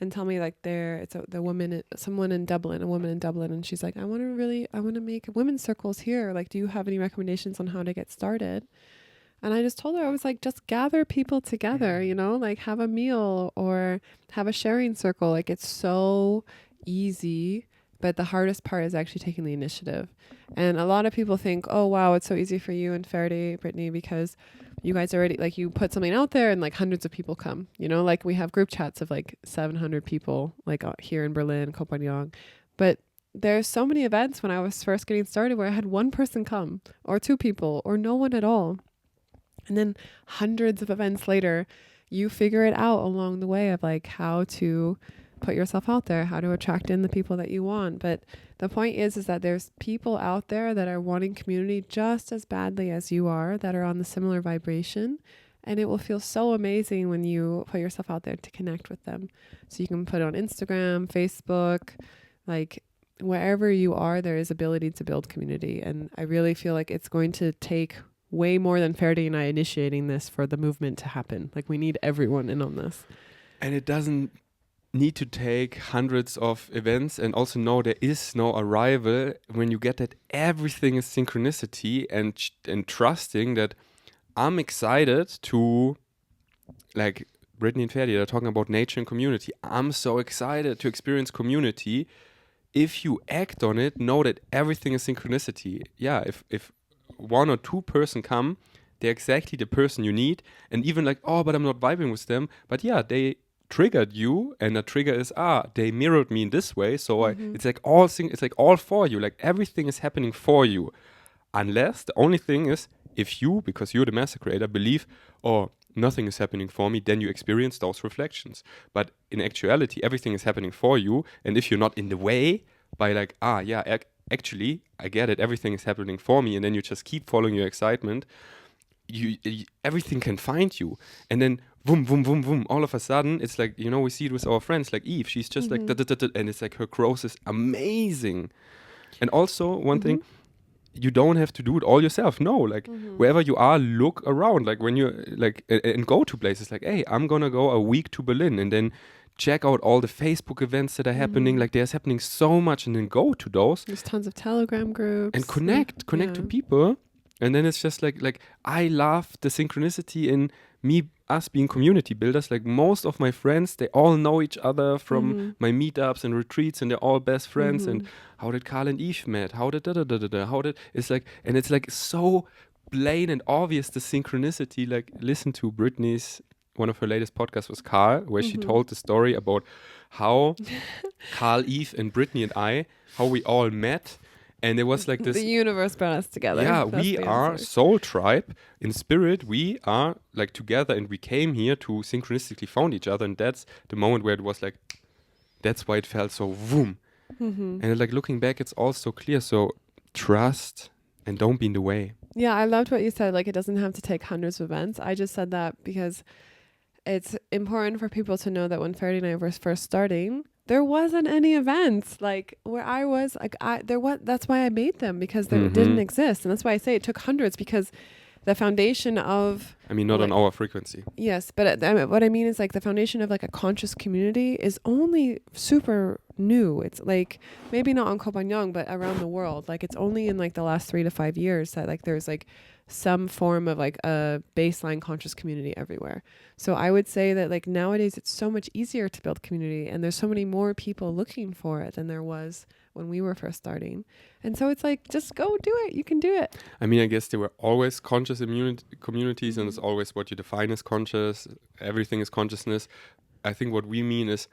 tell me like a woman in Dublin, and she's like, I want to make women's circles here. Like, do you have any recommendations on how to get started? And I just told her, I was like, just gather people together, you know, like have a meal or have a sharing circle. Like it's so easy, but the hardest part is actually taking the initiative. And a lot of people think, oh, wow, it's so easy for you and Ferdi, Brittany, because you guys already, like, you put something out there and like hundreds of people come, you know, like we have group chats of like 700 people, like here in Berlin, Copenhagen. But there's so many events when I was first getting started where I had one person come or two people or no one at all. And then hundreds of events later, you figure it out along the way of like how to put yourself out there, how to attract in the people that you want. But the point is that there's people out there that are wanting community just as badly as you are, that are on the similar vibration. And it will feel so amazing when you put yourself out there to connect with them. So you can put it on Instagram, Facebook, like wherever you are, there is ability to build community. And I really feel like it's going to take way more than Ferdi and I initiating this for the movement to happen. Like we need everyone in on this. And it doesn't need to take hundreds of events, and also know there is no arrival when you get that everything is synchronicity, and trusting that I'm excited to, like Brittany and Ferdi, they're talking about nature and community. I'm so excited to experience community. If you act on it, know that everything is synchronicity. Yeah, if one or two person come, they're exactly the person you need. And even like, oh, but I'm not vibing with them. But yeah, they triggered you, and the trigger is, they mirrored me in this way. So it's like it's like all for you. Like everything is happening for you. Unless the only thing is, if you, because you're the master creator, believe, oh, nothing is happening for me, then you experience those reflections. But in actuality, everything is happening for you. And if you're not in the way by like, actually, I get it, everything is happening for me, and then you just keep following your excitement, you everything can find you. And then boom, boom, boom, boom, all of a sudden, it's like, we see it with our friends, like Eve, she's just like, and it's like her growth is amazing. And also, one thing, you don't have to do it all yourself. No, like wherever you are, look around. Like when you're like, and go to places like, hey, I'm gonna go a week to Berlin, and then check out all the Facebook events that are happening. Like there's happening so much, and then go to those. There's tons of Telegram groups. And connect to people. And then it's just like I love the synchronicity in us being community builders. Like most of my friends, they all know each other from my meetups and retreats, and they're all best friends. And how did Carl and Eve met? How did it's like, and it's like so plain and obvious, the synchronicity. Like listen to Brittany's, one of her latest podcasts was Carl, where she told the story about how Carl, Eve, and Brittany and I, how we all met. And it was like this. The universe brought us together. Yeah, we are soul tribe. In spirit, we are like together, and we came here to synchronistically found each other. And that's the moment where it was like, that's why it felt so boom. And like looking back, it's all so clear. So trust and don't be in the way. Yeah, I loved what you said. Like it doesn't have to take hundreds of events. I just said that because it's important for people to know that when Ferdi and I were first starting, there wasn't any events like where I was like that's why I made them, because they didn't exist. And that's why I say it took hundreds, because the foundation of, not on our frequency. Yes, but what I mean is like the foundation of like a conscious community is only super new. It's like maybe not on Koh but around the world. Like it's only in like the last 3 to 5 years that like there's like some form of like a baseline conscious community everywhere. So I would say that like nowadays it's so much easier to build community, and there's so many more people looking for it than there was when we were first starting. And so it's like, just go do it. You can do it. I mean, I guess there were always conscious communities, and it's always what you define as conscious. Everything is consciousness. I think what we mean is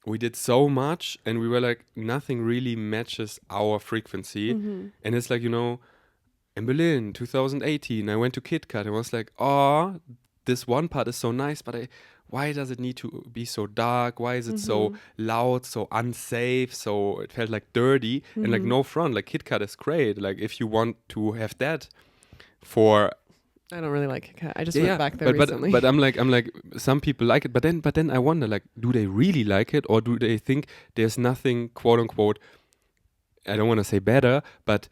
we did so much, and we were like, nothing really matches our frequency. And it's like, in Berlin, 2018, I went to KitKat and was like, oh, this one part is so nice, but why does it need to be so dark? Why is it so loud, so unsafe? So it felt like dirty and like no front. Like KitKat is great. Like if you want to have that for... I don't really like KitKat. I just went back there recently. But I'm like, some people like it. But then I wonder, like, do they really like it? Or do they think there's nothing, quote unquote, I don't want to say better, but...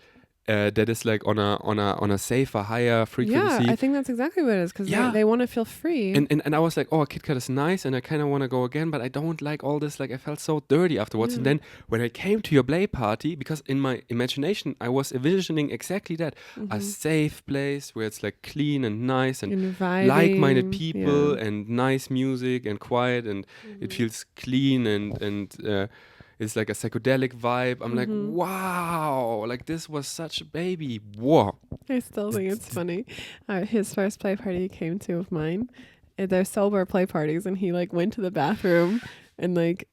that is like on a safer, higher frequency. Yeah, I think that's exactly what it is, because they want to feel free. And I was like, oh, KitKat is nice, and I kind of want to go again, but I don't like all this. Like I felt so dirty afterwards. And then when I came to your play party, because in my imagination I was envisioning exactly that, a safe place where it's like clean and nice and like-minded people and nice music and quiet, and it feels clean and it's like a psychedelic vibe. I'm like, wow, like this was such a baby. Whoa. I still think it's funny. His first play party he came to of mine, they're sober play parties, and he like went to the bathroom and like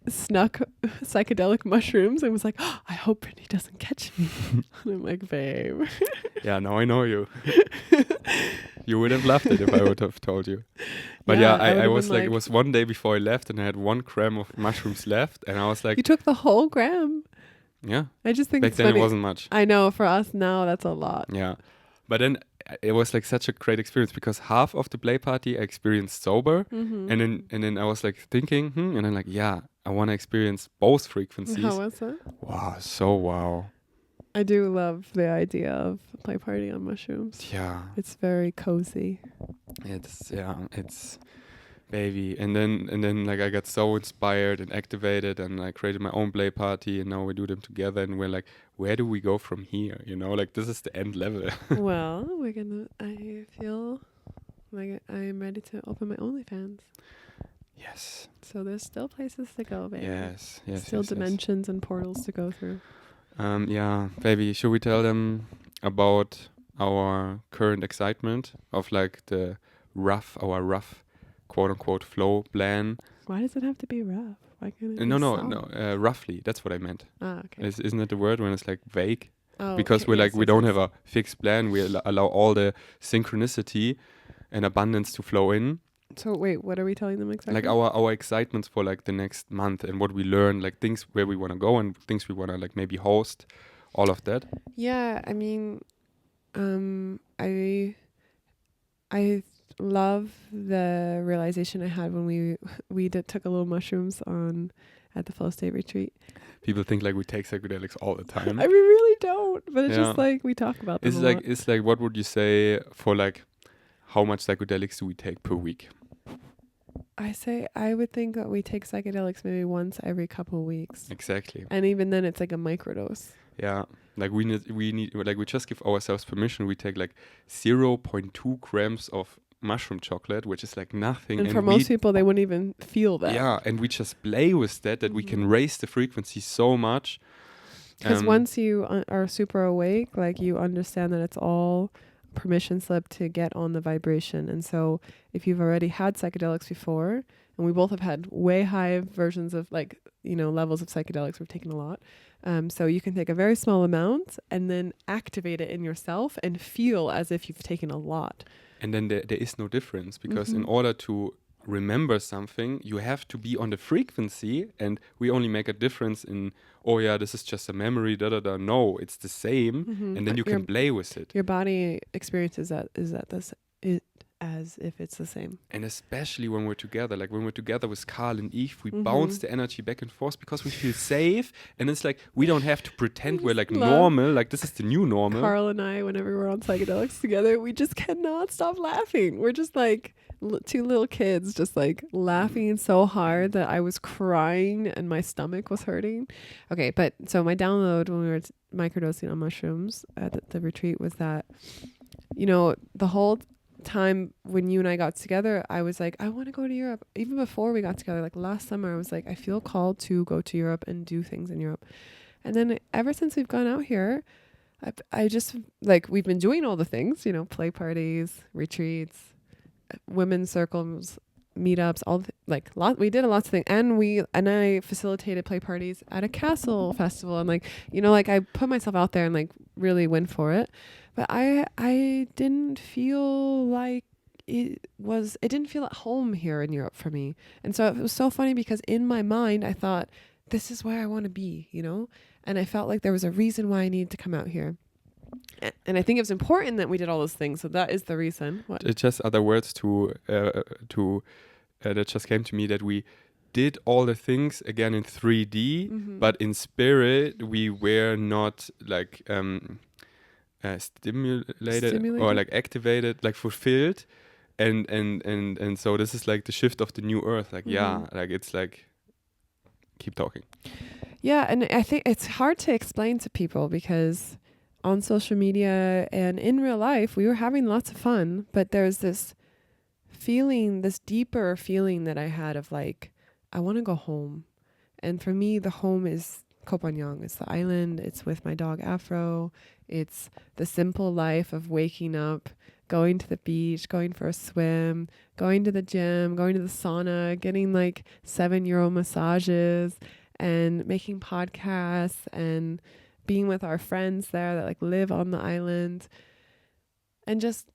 snuck psychedelic mushrooms and was like, oh, I hope Brittany doesn't catch me. And I'm like, babe. Yeah, now I know you. You would have loved it if I would have told you. But yeah, I would I have was been like, it was one day before I left and I had 1 gram of mushrooms left. And I was like, you took the whole gram. yeah, I just think back it's then funny. it wasn't much. I know, for us now, that's a lot. Yeah. But then it was like such a great experience because half of the play party I experienced sober. Mm-hmm. And then I was like thinking, and then like, yeah, I want to experience both frequencies. How was it? Wow, so wow. I do love the idea of a play party on mushrooms. Yeah. It's very cozy. It's baby. And then like I got so inspired and activated and I created my own play party and now we do them together and we're like, where do we go from here? You know, like this is the end level. Well, I feel like I'm ready to open my OnlyFans. Yes. So there's still places to go, baby. Yes. Still dimensions and portals to go through. Yeah, baby, should we tell them about our current excitement of like our rough quote unquote flow plan? Why does it have to be rough? Why can't it be No, soft? roughly. That's what I meant. Ah, okay. Isn't it the word when it's like vague? Oh, Because okay. we're Yes, like, we don't have a fixed plan. We allow all the synchronicity and abundance to flow in. So wait, what are we telling them exactly? Like our excitements for like the next month and what we learn, like things where we want to go and things we want to like maybe host, all of that. Yeah, I mean, I love the realization I had when we took a little mushrooms at the flow state retreat. People think like we take psychedelics all the time. I mean, really don't, but it's Yeah. just like we talk about them. It's like what would you say for like how much psychedelics do we take per week? I would think that we take psychedelics maybe once every couple of weeks. Exactly. And even then it's like a microdose. Yeah. Like we need like we just give ourselves permission. We take like 0.2 grams of mushroom chocolate, which is like nothing. And for most people, they wouldn't even feel that. Yeah, and we just play with that we can raise the frequency so much. Because once you are super awake, like you understand that it's all permission slip to get on the vibration. And so if you've already had psychedelics before, and we both have had way high versions of like, levels of psychedelics, we've taken a lot. So you can take a very small amount and then activate it in yourself and feel as if you've taken a lot. And then there is no difference because in order to remember something, you have to be on the frequency, and we only make a difference in, oh yeah, this is just a memory, No, it's the same, and then you can play with it. Your body experiences as if it's the same. And especially when we're together, like when we're together with Carl and Eve, we bounce the energy back and forth because we feel safe, and it's like we don't have to pretend we're like normal, like this is the new normal. Carl and I, whenever we're on psychedelics together, we just cannot stop laughing. We're just like two little kids just like laughing so hard that I was crying and my stomach was hurting. Okay, but so my download when we were microdosing on mushrooms at the retreat was that, the whole time when you and I got together, I was like, I want to go to Europe. Even before we got together, like last summer, I was like, I feel called to go to Europe and do things in Europe. And then ever since we've gone out here, I just like, we've been doing all the things, play parties, retreats, women's circles, meetups, we did a lot of things. And I facilitated play parties at a castle festival. And I put myself out there and like really went for it. But I didn't feel like it didn't feel at home here in Europe for me. And so it was so funny because in my mind, I thought, this is where I want to be, and I felt like there was a reason why I needed to come out here. And I think it was important that we did all those things. So that is the reason. What? It's just other words that just came to me, that we did all the things again in 3D, but in spirit, we were not like, stimulated or like activated, like fulfilled, and so this is like the shift of the new earth. Like like it's like, keep talking. Yeah, and I think it's hard to explain to people because on social media and in real life we were having lots of fun, but there's this feeling, this deeper feeling that I had of like, I want to go home. And for me, the home is Koh Phangan. It's the island. It's with my dog Afro. It's the simple life of waking up, going to the beach, going for a swim, going to the gym, going to the sauna, getting like €7 massages, and making podcasts and being with our friends there that like live on the island, and just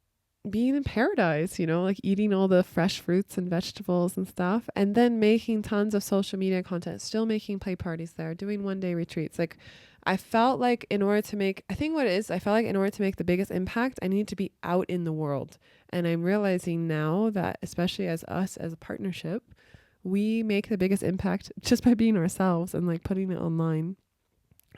being in paradise, you know, like eating all the fresh fruits and vegetables and stuff, and then making tons of social media content, still making play parties there, doing 1-day retreats. Like I felt like in order to make, I think what it is, I felt like in order to make the biggest impact, I need to be out in the world. And I'm realizing now that, especially as us as a partnership, we make the biggest impact just by being ourselves and like putting it online.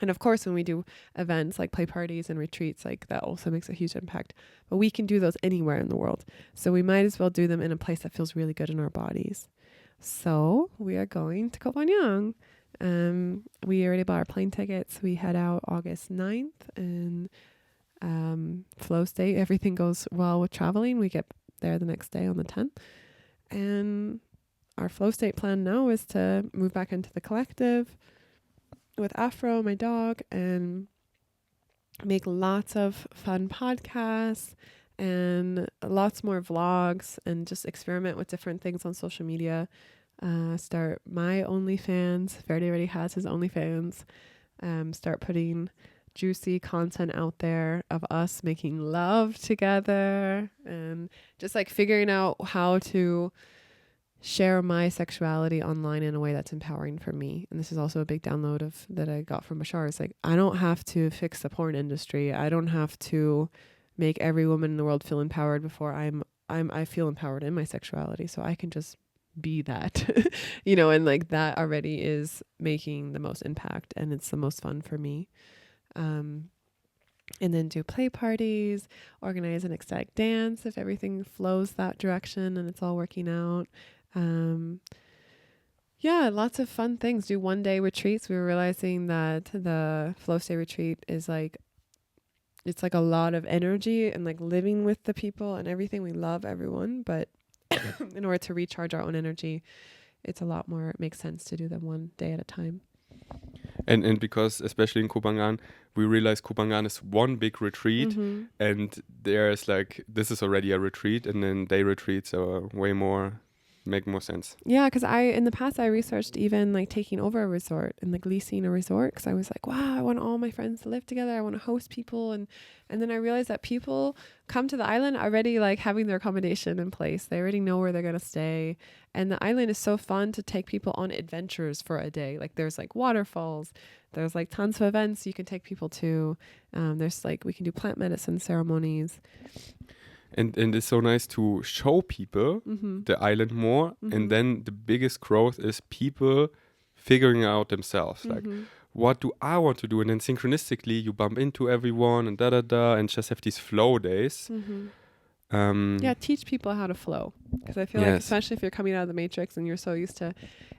And of course, when we do events like play parties and retreats, like that also makes a huge impact. But we can do those anywhere in the world. So we might as well do them in a place that feels really good in our bodies. So we are going to Koh Phangan. We already bought our plane tickets. We head out August 9th, and flow state. Everything goes well with traveling. We get there the next day on the 10th. And our flow state plan now is to move back into the collective with Afro, my dog, and make lots of fun podcasts and lots more vlogs, and just experiment with different things on social media. Start my OnlyFans. Verdi already has his OnlyFans. Start putting juicy content out there of us making love together, and just like figuring out how to share my sexuality online in a way that's empowering for me. And this is also a big download of that I got from Bashar. It's like, I don't have to fix the porn industry. I don't have to make every woman in the world feel empowered before I feel empowered in my sexuality. So I can just be that, you know, and like that already is making the most impact, and it's the most fun for me. And then do play parties, organize an ecstatic dance if everything flows that direction and it's all working out. Yeah, lots of fun things. Do 1-day retreats. We were realizing that the flow state retreat is like, it's like a lot of energy and like living with the people and everything. We love everyone, but in order to recharge our own energy, it's a lot more, it makes sense to do them 1 day at a time. And because especially in Koh Phangan, we realize Koh Phangan is one big retreat, and there's like, this is already a retreat, and then day retreats are make more sense. Yeah, because in the past I researched even like taking over a resort and like leasing a resort, because I was like, wow, I want all my friends to live together. I want to host people, and then I realized that people come to the island already like having their accommodation in place. They already know where they're gonna stay, and the island is so fun to take people on adventures for a day. Like there's like waterfalls, there's like tons of events you can take people to. There's like, we can do plant medicine ceremonies. And it's so nice to show people the island more. And then the biggest growth is people figuring out themselves. Like, what do I want to do? And then synchronistically, you bump into everyone and and just have these flow days. Yeah, teach people how to flow. Because I feel like, especially if you're coming out of the matrix and you're so used to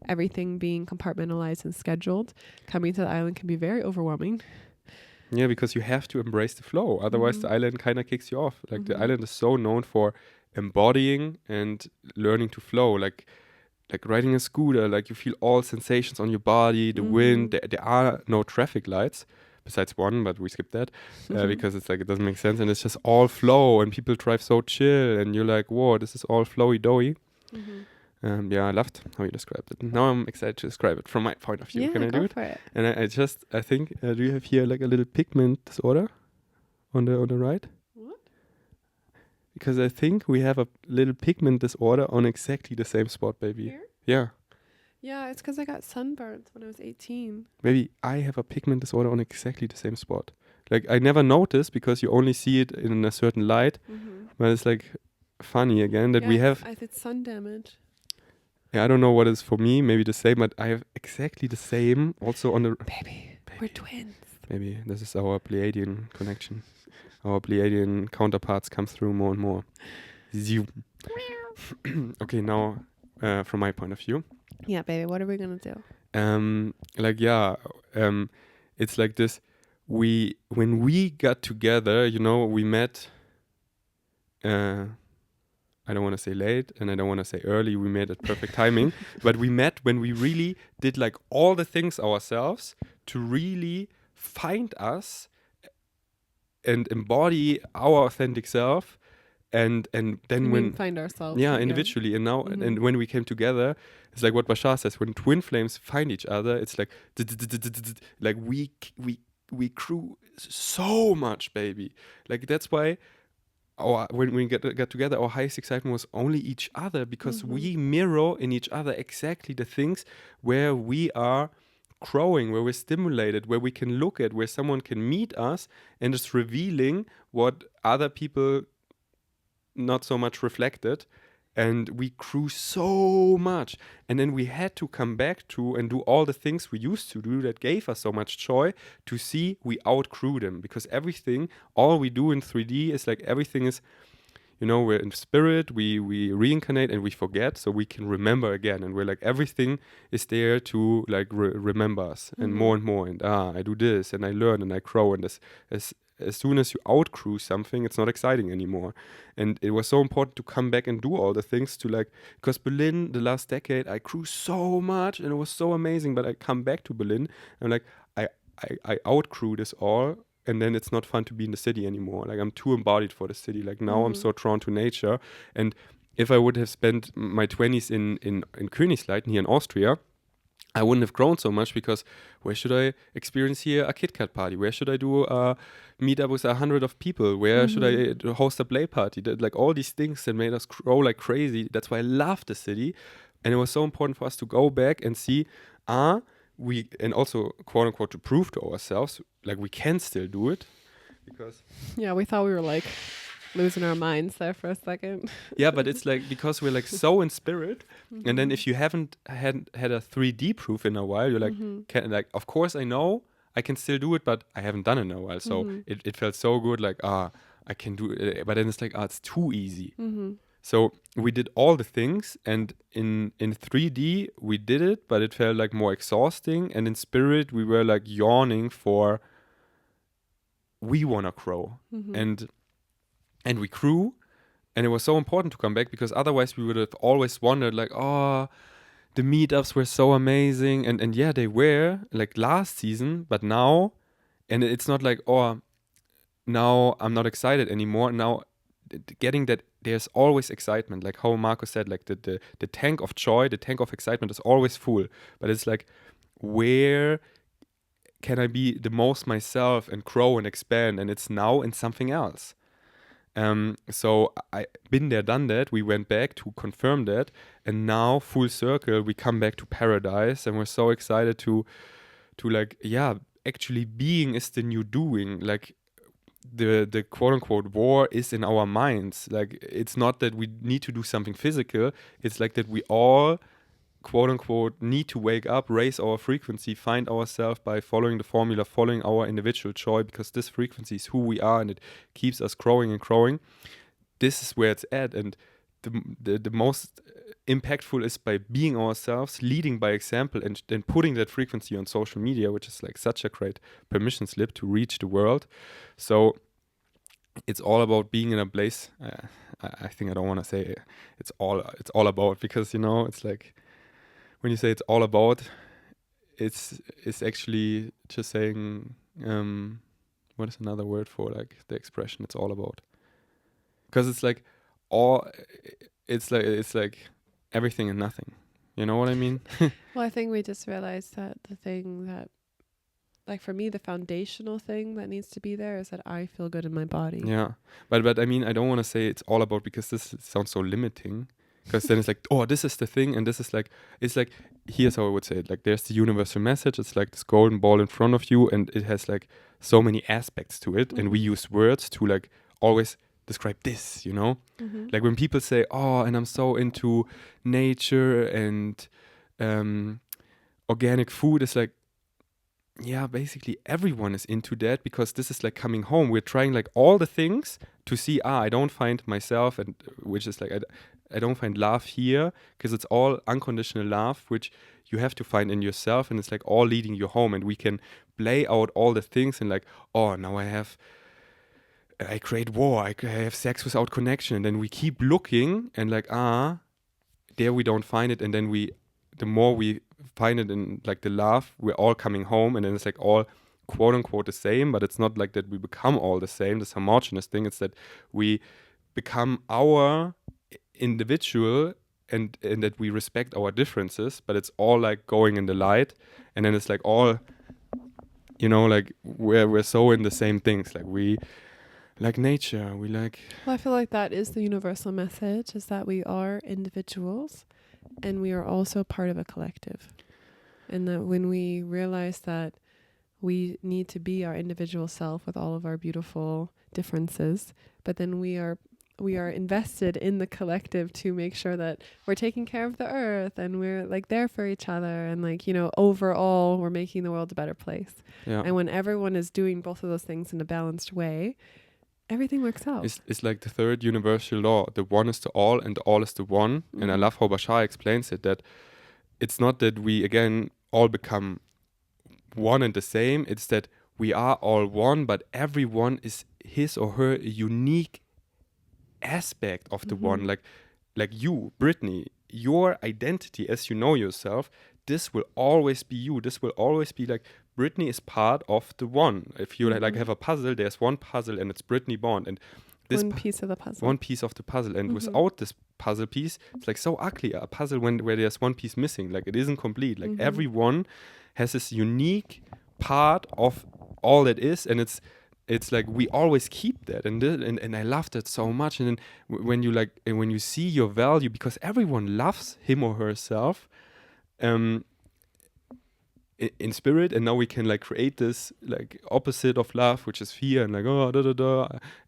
everything being compartmentalized and scheduled, coming to the island can be very overwhelming. Yeah, because you have to embrace the flow. Otherwise, the island kind of kicks you off. Like the island is so known for embodying and learning to flow. Like riding a scooter, like you feel all sensations on your body, the wind. There are no traffic lights, besides one, but we skipped that because it's like, it doesn't make sense. And it's just all flow, and people drive so chill, and you're like, whoa, this is all flowy doughy. Yeah, I loved how you described it. Now I'm excited to describe it from my point of view. Yeah, Can I do it? For it. And I think, do you have here like a little pigment disorder on the right? What? Because I think we have a little pigment disorder on exactly the same spot, baby. Here? Yeah. Yeah, it's because I got sunburnt when I was 18. Maybe I have a pigment disorder on exactly the same spot. Like, I never noticed because you only see it in a certain light. But it's like funny again that we have. It's sun damage. Yeah, I don't know what is for me. Maybe the same, but I have exactly the same also on the. Baby. We're twins. Maybe this is our Pleiadian connection. Our Pleiadian counterparts come through more and more. Zoom. Okay, now from my point of view. Yeah, baby. What are we gonna do? It's like this. When we got together, you know, we met. I don't want to say late and I don't want to say early. We met at perfect timing, but we met when we really did like all the things ourselves to really find us and embody our authentic self and then I mean, when find ourselves. yeah, again. individually, and now Mhm. and when we came together, it's like what Bashar says, when twin flames find each other, it's like like we grew so much, baby. Like that's why our when we got together, our highest excitement was only each other, because Mhm. we mirror in each other exactly the things where we are growing, where we're stimulated, where we can look at, where someone can meet us and is revealing what other people not so much reflected. And we grew so much, and then we had to come back to and do all the things we used to do that gave us so much joy, to see we outgrew them, because everything, all we do in 3D is like everything is, we're in spirit, we reincarnate and we forget, so we can remember again, and we're like everything is there to like remember us, Mhm. and more, and I do this and I learn and I grow, and as soon as you outgrew something, it's not exciting anymore. And it was so important to come back and do all the things to like, because Berlin, the last decade, I grew so much and it was so amazing, but I come back to Berlin and like I I outgrew this all, and then it's not fun to be in the city anymore. Like I'm too embodied for the city. Like now I'm Mhm. so drawn to nature. And if I would have spent my 20s in Königsleiten here in Austria, I wouldn't have grown so much, because where should I experience here a Kit Kat party? Where should I do a meetup with 100 of people? Where should Mhm. I host a play party? Like all these things that made us grow like crazy. That's why I love the city. And it was so important for us to go back and see, and also quote unquote to prove to ourselves, like we can still do it. Because Yeah, we thought we were like losing our minds there for a second. yeah, but it's like because we're like so in spirit, and then Mhm. if you haven't had a 3D proof in a while, you're like, Mhm. of course I know I can still do it, but I haven't done it in a while. So Mhm. it felt so good, like I can do it, but then it's like it's too easy. Mhm. So we did all the things, and in 3D we did it, but it felt like more exhausting, and in spirit we were like yawning for we wanna grow, Mhm. and we grew. And it was so important to come back, because otherwise we would have always wondered, like, oh, the meetups were so amazing. And yeah, they were like last season, but now, and it's not like, oh, now I'm not excited anymore. Now, getting that there's always excitement, like how Marco said, like the tank of joy, the tank of excitement is always full. But it's like, where can I be the most myself and grow and expand? And it's now in something else. So I been there, done that. We went back to confirm that, and now full circle, we come back to paradise, and we're so excited to like, yeah, actually being is the new doing. Like the quote unquote war is in our minds. Like it's not that we need to do something physical. It's like that we all quote unquote need to wake up, raise our frequency, find ourselves by following the formula, following our individual joy, because this frequency is who we are, and it keeps us growing and growing. This is where it's at, and the most impactful is by being ourselves, leading by example, and then putting that frequency on social media, which is like such a great permission slip to reach the world. So it's all about being in a place. I think I don't want to say it's all about, because it's like when you say it's all about, it's actually just saying what is another word for like the expression it's all about, because it's like all it's like everything and nothing, you know what I mean? Well, I think we just realized that the thing that, like for me, the foundational thing that needs to be there is that I feel good in my body. Yeah, but I mean, I don't want to say it's all about, because this sounds so limiting, because then it's like, oh, this is the thing, and this is like, it's like, here's how I would say it, like there's the universal message, it's like this golden ball in front of you, and it has like so many aspects to it, and we Mhm. use words to like always describe this, Mhm. like when people say, oh, and I'm so into nature and um organic food, it's like, yeah, basically everyone is into that, because this is like coming home. We're trying like all the things to see, I don't find myself, and which is like, I don't find love here, because it's all unconditional love, which you have to find in yourself, and it's like all leading you home. And we can play out all the things, and like, oh, now I create war, I have sex without connection. And then we keep looking, and like, there we don't find it. And then the more we find it in like the love, we're all coming home, and then it's like all quote unquote the same, but it's not like that we become all the same, this homogenous thing. It's that we become our individual, and that we respect our differences, but it's all like going in the light, and then it's like all, like we're so in the same things, like we like nature, we like. Well, I feel like that is the universal message, is that we are individuals and we are also part of a collective. And that when we realize that we need to be our individual self with all of our beautiful differences, but then we are invested in the collective to make sure that we're taking care of the earth and we're like there for each other, and like, overall we're making the world a better place. Yeah. And when everyone is doing both of those things in a balanced way, everything works out. It's like the third universal law. The one is to all and the all is to one. Mm-hmm. And I love how Bashar explains it, that it's not that we, again, all become one and the same. It's that we are all one, but everyone is his or her unique aspect of the one. Like you, Brittany, your identity as you know yourself, this will always be you. This will always be like, Brittany is part of the one. If you like have a puzzle, there's one puzzle and it's Brittany Bond, and this one piece of the puzzle. One piece of the puzzle, and without this puzzle piece, it's like so ugly. A puzzle where there's one piece missing, like it isn't complete. Like everyone has this unique part of all that is, and it's like we always keep that, and I love that so much. And then when you see your value, because everyone loves him or herself, in spirit, and now we can like create this like opposite of love, which is fear, and like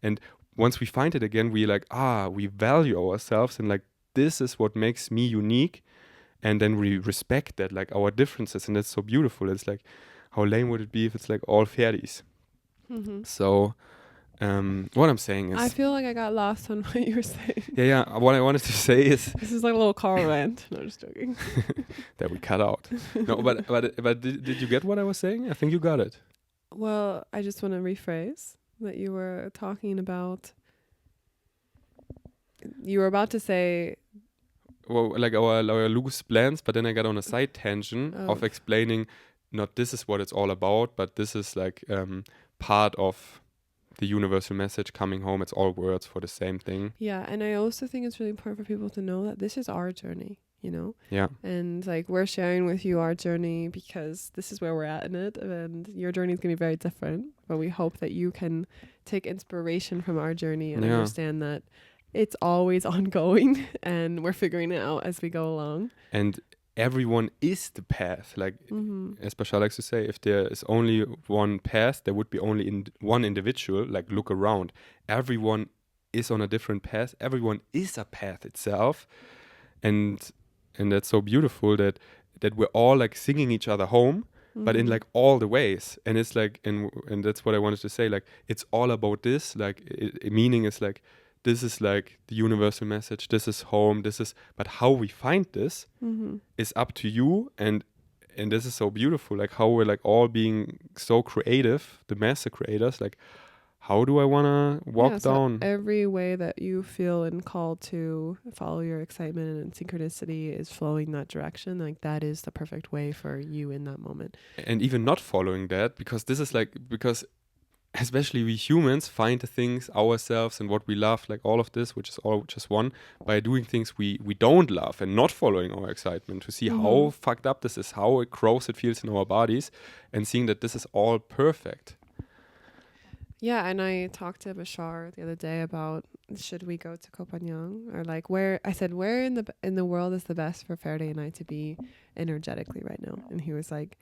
and once we find it again, we like we value ourselves, and like this is what makes me unique, and then we respect that, like our differences, and that's so beautiful. It's like, how lame would it be if it's like all fairies? So what I'm saying is, I feel like I got lost on what you were saying. Yeah. What I wanted to say is, this is like a little car rant. No, just joking. that we cut out. No, but did you get what I was saying? I think you got it. Well, I just want to rephrase that you were talking about. You were about to say, well, like our loose plans, but then I got on a side tangent of explaining, not this is what it's all about, but this is like part of the universal message coming home. It's all words for the same thing. Yeah, and I also think it's really important for people to know that this is our journey, Yeah. And like, we're sharing with you our journey because this is where we're at in it, and your journey is going to be very different, but we hope that you can take inspiration from our journey and understand that it's always ongoing and we're figuring it out as we go along. And everyone is the path. Like, as Bashar likes to say, if there is only one path, there would be only one individual. Like, look around. Everyone is on a different path. Everyone is a path itself. And that's so beautiful that we're all like singing each other home, but in like all the ways. And it's like, and that's what I wanted to say. Like, it's all about this. Like, meaning is like, this is like the universal message. This is home. But how we find this is up to you. And this is so beautiful. Like, how we're like all being so creative, the master creators. Like, how do I want to walk down? So every way that you feel and called to follow your excitement and synchronicity is flowing that direction. Like, that is the perfect way for you in that moment. And even not following that, because this is like, because especially we humans find the things ourselves and what we love, like all of this, which is all just one, by doing things we don't love and not following our excitement, to see how fucked up this is, how gross it feels in our bodies, and seeing that this is all perfect. Yeah, and I talked to Bashar the other day about, should we go to Koh Phangan, or like, where in the world is the best for Faraday and I to be energetically right now? And he was like,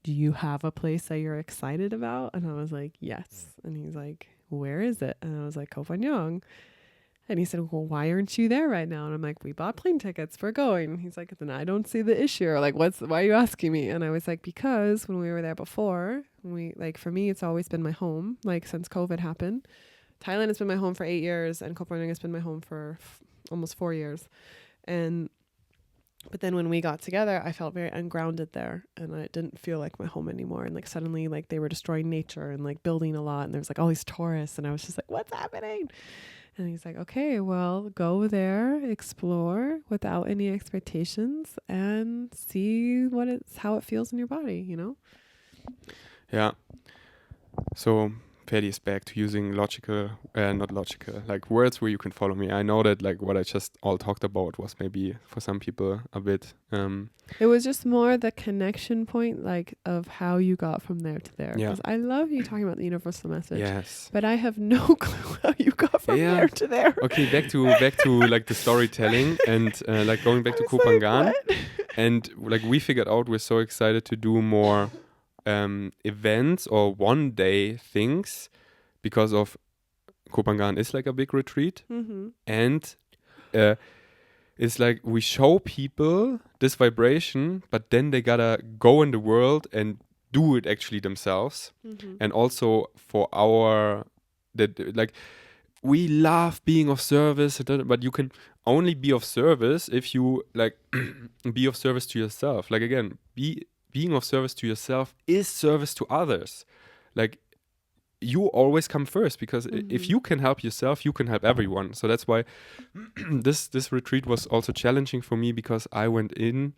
do you have a place that you're excited about? And I was like, yes. And he's like, where is it? And I was like, Koh Phangan. And he said, well, why aren't you there right now? And I'm like, we bought plane tickets, we're going. And he's like, then I don't see the issue. Or like, why are you asking me? And I was like, because when we were there before, for me, it's always been my home. Like, since COVID happened, Thailand has been my home for 8 years, and Koh Phangan has been my home for almost 4 years. But then when we got together, I felt very ungrounded there, and I didn't feel like my home anymore. And like, suddenly, like, they were destroying nature and like building a lot, and there was like all these tourists, and I was just like, what's happening? And he's like, okay, well, go there, explore without any expectations, and see how it feels in your body, Yeah. So Paddy is back to using not logical, like words where you can follow me. I know that like what I just all talked about was maybe for some people a bit. It was just more the connection point, like of how you got from there to there. Yeah. Because I love you talking about the universal message. Yes. But I have no clue how you got from there to there. Okay, back to like the storytelling and like going back to I was like, Kopangan. what? And like we figured out, we're so excited to do more events or one day things because of Kopangan is like a big retreat. Mm-hmm. And it's like we show people this vibration, but then they gotta go in the world and do it actually themselves. Mm-hmm. And also for like we love being of service, but you can only be of service if you like be of service to yourself. Like again, being of service to yourself is service to others. Like you always come first, because if you can help yourself, you can help everyone. So that's why this retreat was also challenging for me, because I went in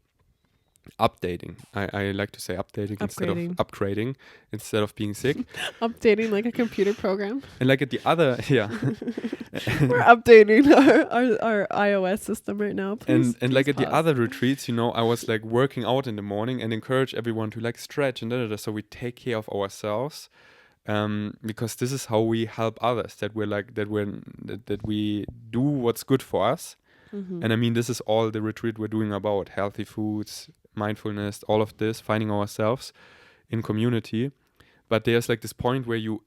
updating. I like to say updating instead of upgrading, instead of being sick. Updating like a computer program. And like at the other, yeah. We're updating our iOS system right now. Please, and like at the pause. other retreats, I was like working out in the morning and encourage everyone to like stretch and so we take care of ourselves. Because this is how we help others, that we do what's good for us. Mm-hmm. And I mean, this is all the retreat we're doing about healthy foods, mindfulness, all of this, finding ourselves in community. But there's like this point where you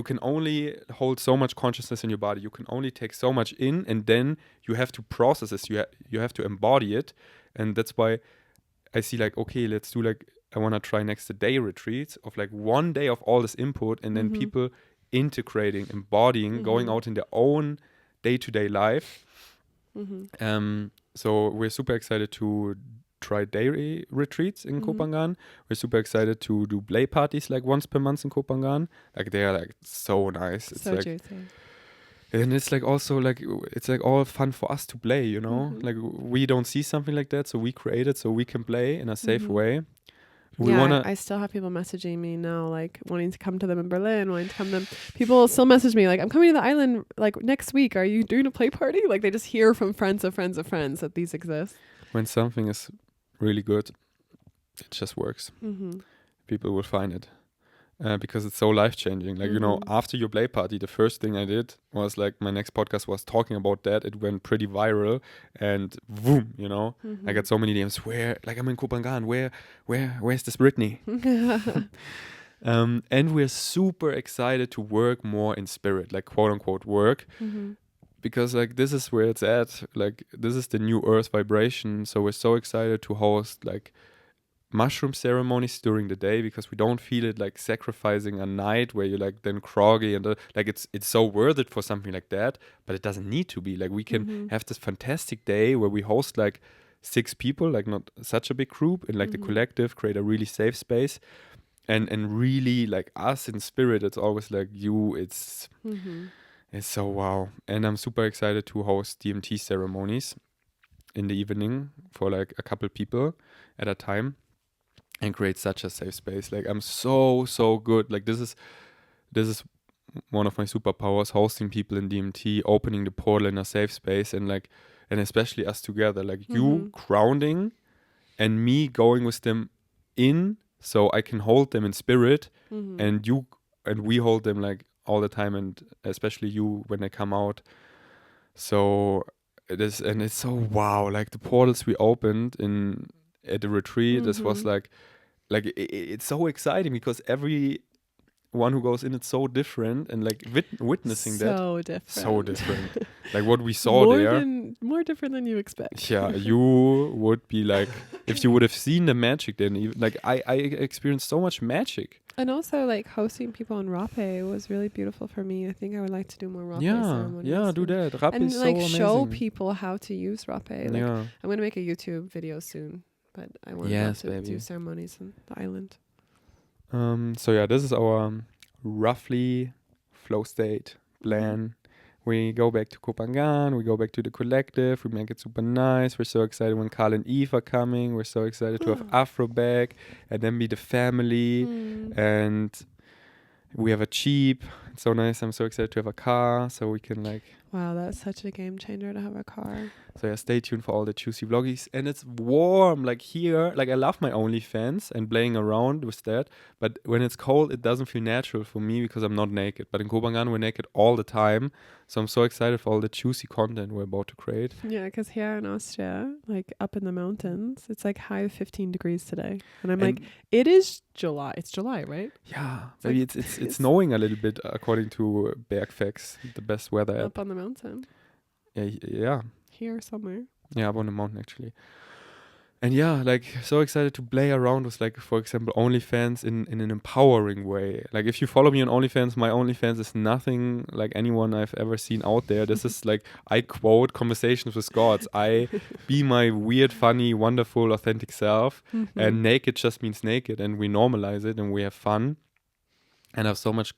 can only hold so much consciousness in your body. You can only take so much in, and then you have to process this. You have to embody it. And that's why I see like, okay, let's do like, I want to try next a day retreats of like one day of all this input, and then people integrating, embodying, going out in their own day-to-day life. So we're super excited to try day retreats in Kopangan. We're super excited to do play parties like once per month in Kopangan. Like they are like so nice. It's So like, juicy. and it's like also like it's like all fun for us to play, like we don't see something like that, so we create it so we can play in a safe way. I still have people messaging me now, like wanting to come to them in Berlin, wanting to come to them. People still message me like, I'm coming to the island like next week. Are you doing a play party? Like they just hear from friends of friends of friends that these exist. When something is really good, it just works. People will find it. Because it's so life-changing. Like, after your play party, the first thing I did was like, my next podcast was talking about that. It went pretty viral, and boom, I got so many DMs. Where, like, I'm in Kopangan. Where's this Britney? And we're super excited to work more in spirit, like quote unquote work. Because like this is where it's at. Like this is the new earth vibration. So we're so excited to host like mushroom ceremonies during the day, because we don't feel it like sacrificing a night where you're like then groggy and like it's so worth it for something like that, but it doesn't need to be. Like we can have this fantastic day where we host like 6 people, like not such a big group, and like the collective create a really safe space, and really like us in spirit. It's always like you. It's so wow. And I'm super excited to host DMT ceremonies in the evening for like a couple people at a time, and create such a safe space. Like I'm so good. Like this is one of my superpowers, hosting people in DMT, opening the portal in a safe space, and especially us together, like you grounding and me going with them in, so I can hold them in spirit, and we hold them like all the time, and especially you when they come out. So it's so wow. Like the portals we opened at the retreat, this was like it's so exciting, because every one who goes in, it's so different, and like witnessing so different. Like what we saw more different than you expect. Yeah, you would be like, if you would have seen the magic, then even like I experienced so much magic. And also like hosting people in Rape was really beautiful for me. I think I would like to do more Rape ceremonies. Yeah, do that. Rape and is like so show amazing. people how to use Rape. Like I'm gonna make a YouTube video soon, but I want to do ceremonies on the island. So yeah, this is our roughly flow state plan. We go back to Kopangan, we go back to the collective, we make it super nice. We're so excited when Carl and Eve are coming. We're so excited to have Afro back, and then be the family. And We have a Jeep. It's so nice. I'm so excited to have a car, so we can like. Wow, that's such a game changer to have a car. So yeah, stay tuned for all the juicy vloggies. And it's warm, like here. Like I love my OnlyFans and playing around with that. But when it's cold, it doesn't feel natural for me because I'm not naked. But in Kopangan, we're naked all the time. So I'm so excited for all the juicy content we're about to create. Yeah, because here in Austria, like up in the mountains, it's like high 15 degrees today. And I'm And like, it is July. It's July, right? yeah, It's maybe like- it's snowing a little bit according to Bergfacts, the best weather app. Up on the mountain. Yeah. Here somewhere. Yeah, up on the mountain actually. And yeah, like so excited to play around with like, for example, OnlyFans in an empowering way. Like if you follow me on OnlyFans, my OnlyFans is nothing like anyone I've ever seen out there. This is like, I quote conversations with gods. I be my weird, funny, wonderful, authentic self. Mm-hmm. And naked just means naked, and we normalize it and we have fun. And I have so much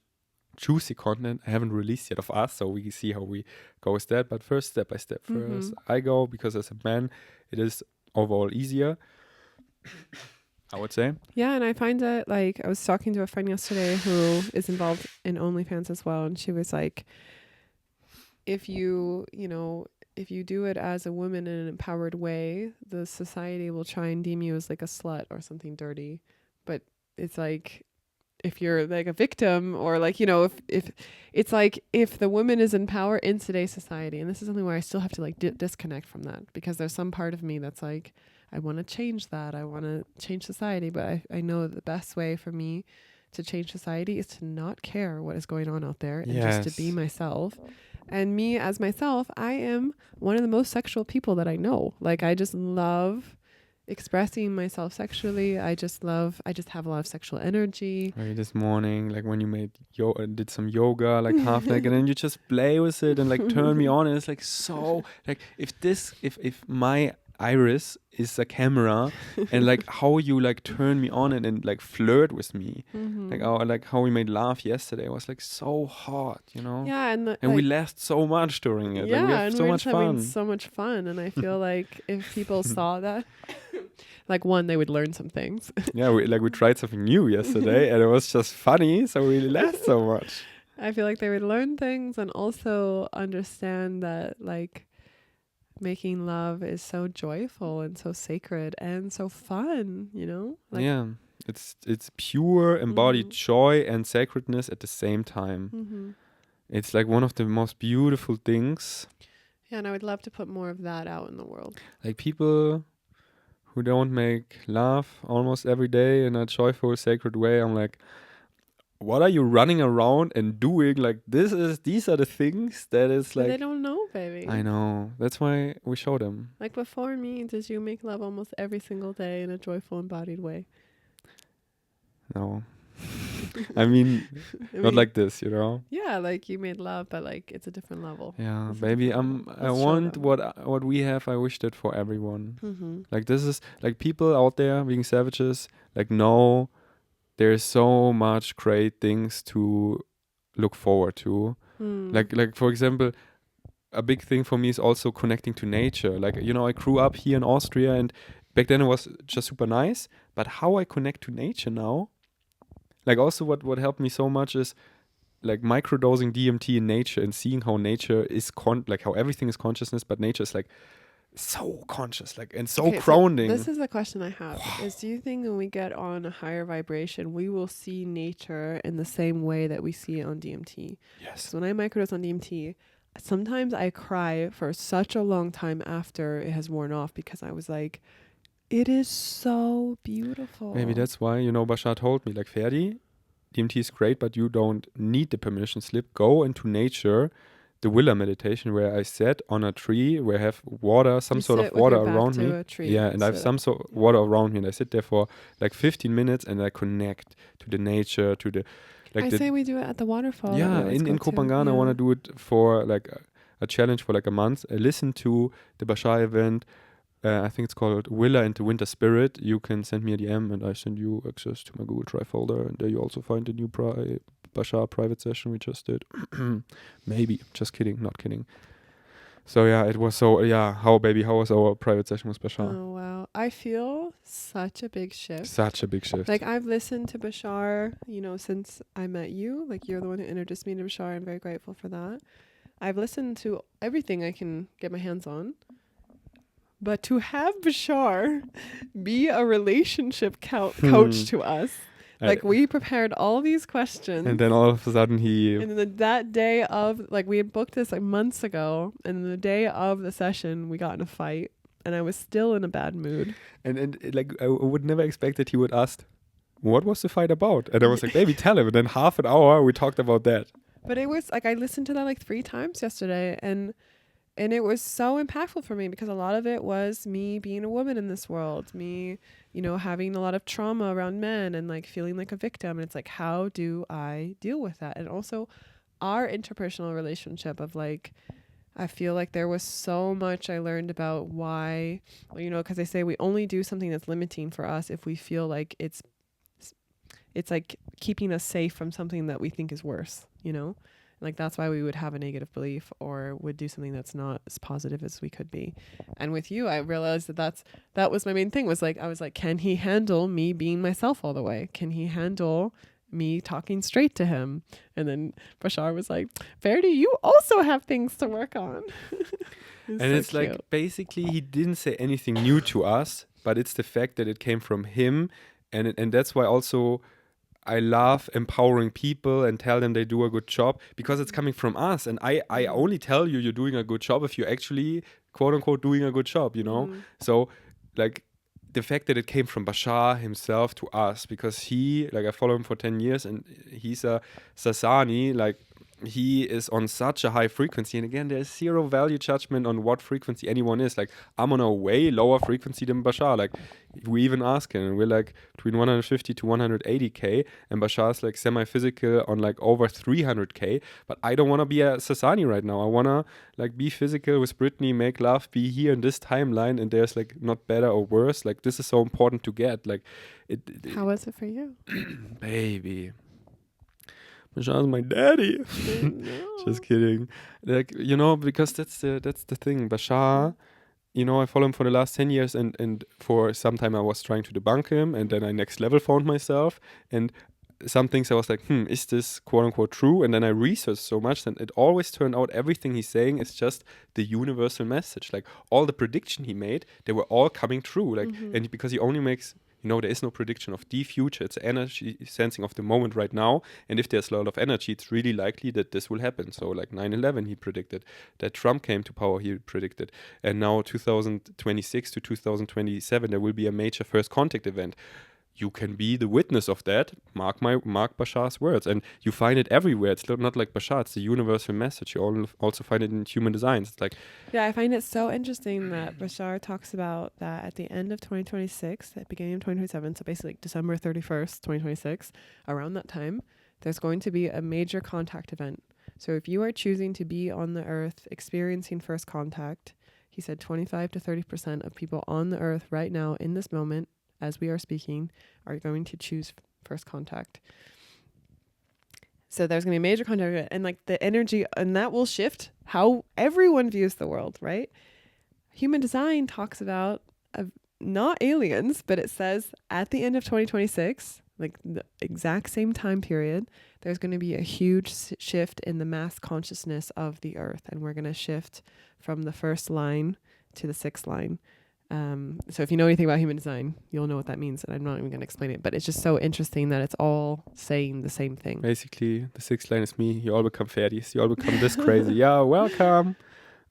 juicy content I haven't released yet of us, so we see how we go with that. But first, step by step. First, I go because as a man, it is overall easier, I would say. Yeah, and I find it like I was talking to a friend yesterday who is involved in OnlyFans as well, and she was like, if you do it as a woman in an empowered way, the society will try and deem you as like a slut or something dirty. But it's like, if you're like a victim or like, if it's like, if the woman is in power in today's society, and this is something where I still have to like disconnect from that, because there's some part of me that's like, I want to change that. I want to change society. But I know the best way for me to change society is to not care what is going on out there and just to be myself. And me as myself, I am one of the most sexual people that I know. Like, I just love expressing myself sexually. I just have a lot of sexual energy. Maybe this morning, like when you did some yoga, like half naked, and then you just play with it and like turn me on, and it's like so like if my iris is a camera and like how you like turn me on and like flirt with me, like how we made laugh yesterday was like so hot, Yeah, and we laughed so much during it. Yeah, like, we had and so we're much just having fun. so much fun, and I feel like if people saw that, like, one, they would learn some things. Yeah, we tried something new yesterday and it was just funny, so we laughed so much. I feel like they would learn things and also understand that like making love is so joyful and so sacred and so fun, like, yeah, it's pure embodied joy and sacredness at the same time. It's like one of the most beautiful things. Yeah, and I would love to put more of that out in the world. Like people who don't make love almost every day in a joyful, sacred way, I'm like, what are you running around and doing? Like these are the things that is like, but they don't know, baby. I know. That's why we show them. Like, before me, did you make love almost every single day in a joyful, embodied way? No. I mean, not like this, Yeah, like you made love, but like it's a different level. Yeah, baby. I want what we have. I wish that for everyone. Like this is like people out there being savages. Like no, there's so much great things to look forward to. Like for example, a big thing for me is also connecting to nature. Like I grew up here in Austria, and back then it was just super nice. But how I connect to nature now. Like also what helped me so much is like microdosing DMT in nature and seeing how nature is like how everything is consciousness, but nature is like so conscious, like, and so grounding. So this is the question I have. Is, do you think when we get on a higher vibration, we will see nature in the same way that we see it on DMT? Yes. So when I microdose on DMT, sometimes I cry for such a long time after it has worn off, because I was like, it is so beautiful. Maybe that's why, Bashar told me, like, Ferdi, DMT is great, but you don't need the permission slip. Go into nature, the Willa meditation, where I sat on a tree, where I have water, some sort of water around me. Yeah, and I have some sort of water around me, and I sit there for like 15 minutes, and I connect to the nature, to the... Like I say we do it at the waterfall. Yeah, in Kopangan, I want to do it for like a challenge for like a month. I listen to the Bashar event. I think it's called Willa and the Winter Spirit. You can send me a DM and I send you access to my Google Drive folder. And there you also find the new Bashar private session we just did. Maybe. Just kidding. Not kidding. So yeah, it was so... Yeah, how was our private session with Bashar? Oh, wow. I feel such a big shift. Such a big shift. Like, I've listened to Bashar, since I met you. Like, you're the one who introduced me to Bashar. I'm very grateful for that. I've listened to everything I can get my hands on. But to have Bashar be a relationship coach to us, like, we prepared all these questions. And then all of a sudden And then that day of, like, we had booked this like months ago. And the day of the session, we got in a fight. And I was still in a bad mood. And like, I would never expect that he would ask, what was the fight about? And I was like, baby, tell him. And then half an hour, we talked about that. But it was like, I listened to that like 3 times yesterday. And it was so impactful for me because a lot of it was me being a woman in this world, me, having a lot of trauma around men and like feeling like a victim. And it's like, how do I deal with that? And also our interpersonal relationship of like, I feel like there was so much I learned about why, because they say we only do something that's limiting for us if we feel like it's like keeping us safe from something that we think is worse, Like, that's why we would have a negative belief or would do something that's not as positive as we could be. And with you, I realized that was my main thing, was like, I was like, can he handle me being myself all the way? Can he handle me talking straight to him? And then Bashar was like, Verdi, you also have things to work on. And it's cute. Like, basically, he didn't say anything new to us, but it's the fact that it came from him. And that's why also I love empowering people and tell them they do a good job, because it's coming from us. And I only tell you you're doing a good job if you're actually, quote unquote, doing a good job, So, like, the fact that it came from Bashar himself to us, because he, like, I follow him for 10 years and he's a Sasani, like, he is on such a high frequency. And again, there's zero value judgment on what frequency anyone is. Like, I'm on a way lower frequency than Bashar. Like, we even ask him, and we're like between 150 to 180K, and Bashar's like semi-physical on like over 300K. But I don't want to be a Sasani right now. I want to like be physical with Brittany, make love, be here in this timeline, and there's like not better or worse. Like, this is so important to get. Like, how was it for you? Baby, Bashar's my daddy. Just kidding. Like, because that's the thing. Bashar, I follow him for the last 10 years, and for some time I was trying to debunk him, and then I next level found myself, and some things I was like, is this quote unquote true? And then I researched so much, and it always turned out everything he's saying is just the universal message. Like, all the prediction he made, they were all coming true. Like, and because he only makes, there is no prediction of the future. It's energy sensing of the moment right now. And if there's a lot of energy, it's really likely that this will happen. So like 9/11, he predicted. That Trump came to power, he predicted. And now 2026 to 2027, there will be a major first contact event. You can be the witness of that. Mark Bashar's words. And you find it everywhere. It's not like Bashar. It's the universal message. You also find it in human designs. It's like, yeah, I find it so interesting that Bashar talks about that at the end of 2026, at the beginning of 2027, so basically like December 31st, 2026, around that time, there's going to be a major contact event. So if you are choosing to be on the earth experiencing first contact, he said 25 to 30% of people on the earth right now in this moment, as we are speaking, are going to choose first contact. So there's going to be a major contact, and like the energy, and that will shift how everyone views the world, right? Human design talks about not aliens, but it says at the end of 2026, like the exact same time period, there's going to be a huge shift in the mass consciousness of the earth. And we're going to shift from the first line to the 6th line. So if you know anything about human design, you'll know what that means. And I'm not even going to explain it, but it's just so interesting that it's all saying the same thing. Basically, the 6th line is me. You all become fairies. You all become this crazy. Yeah, welcome.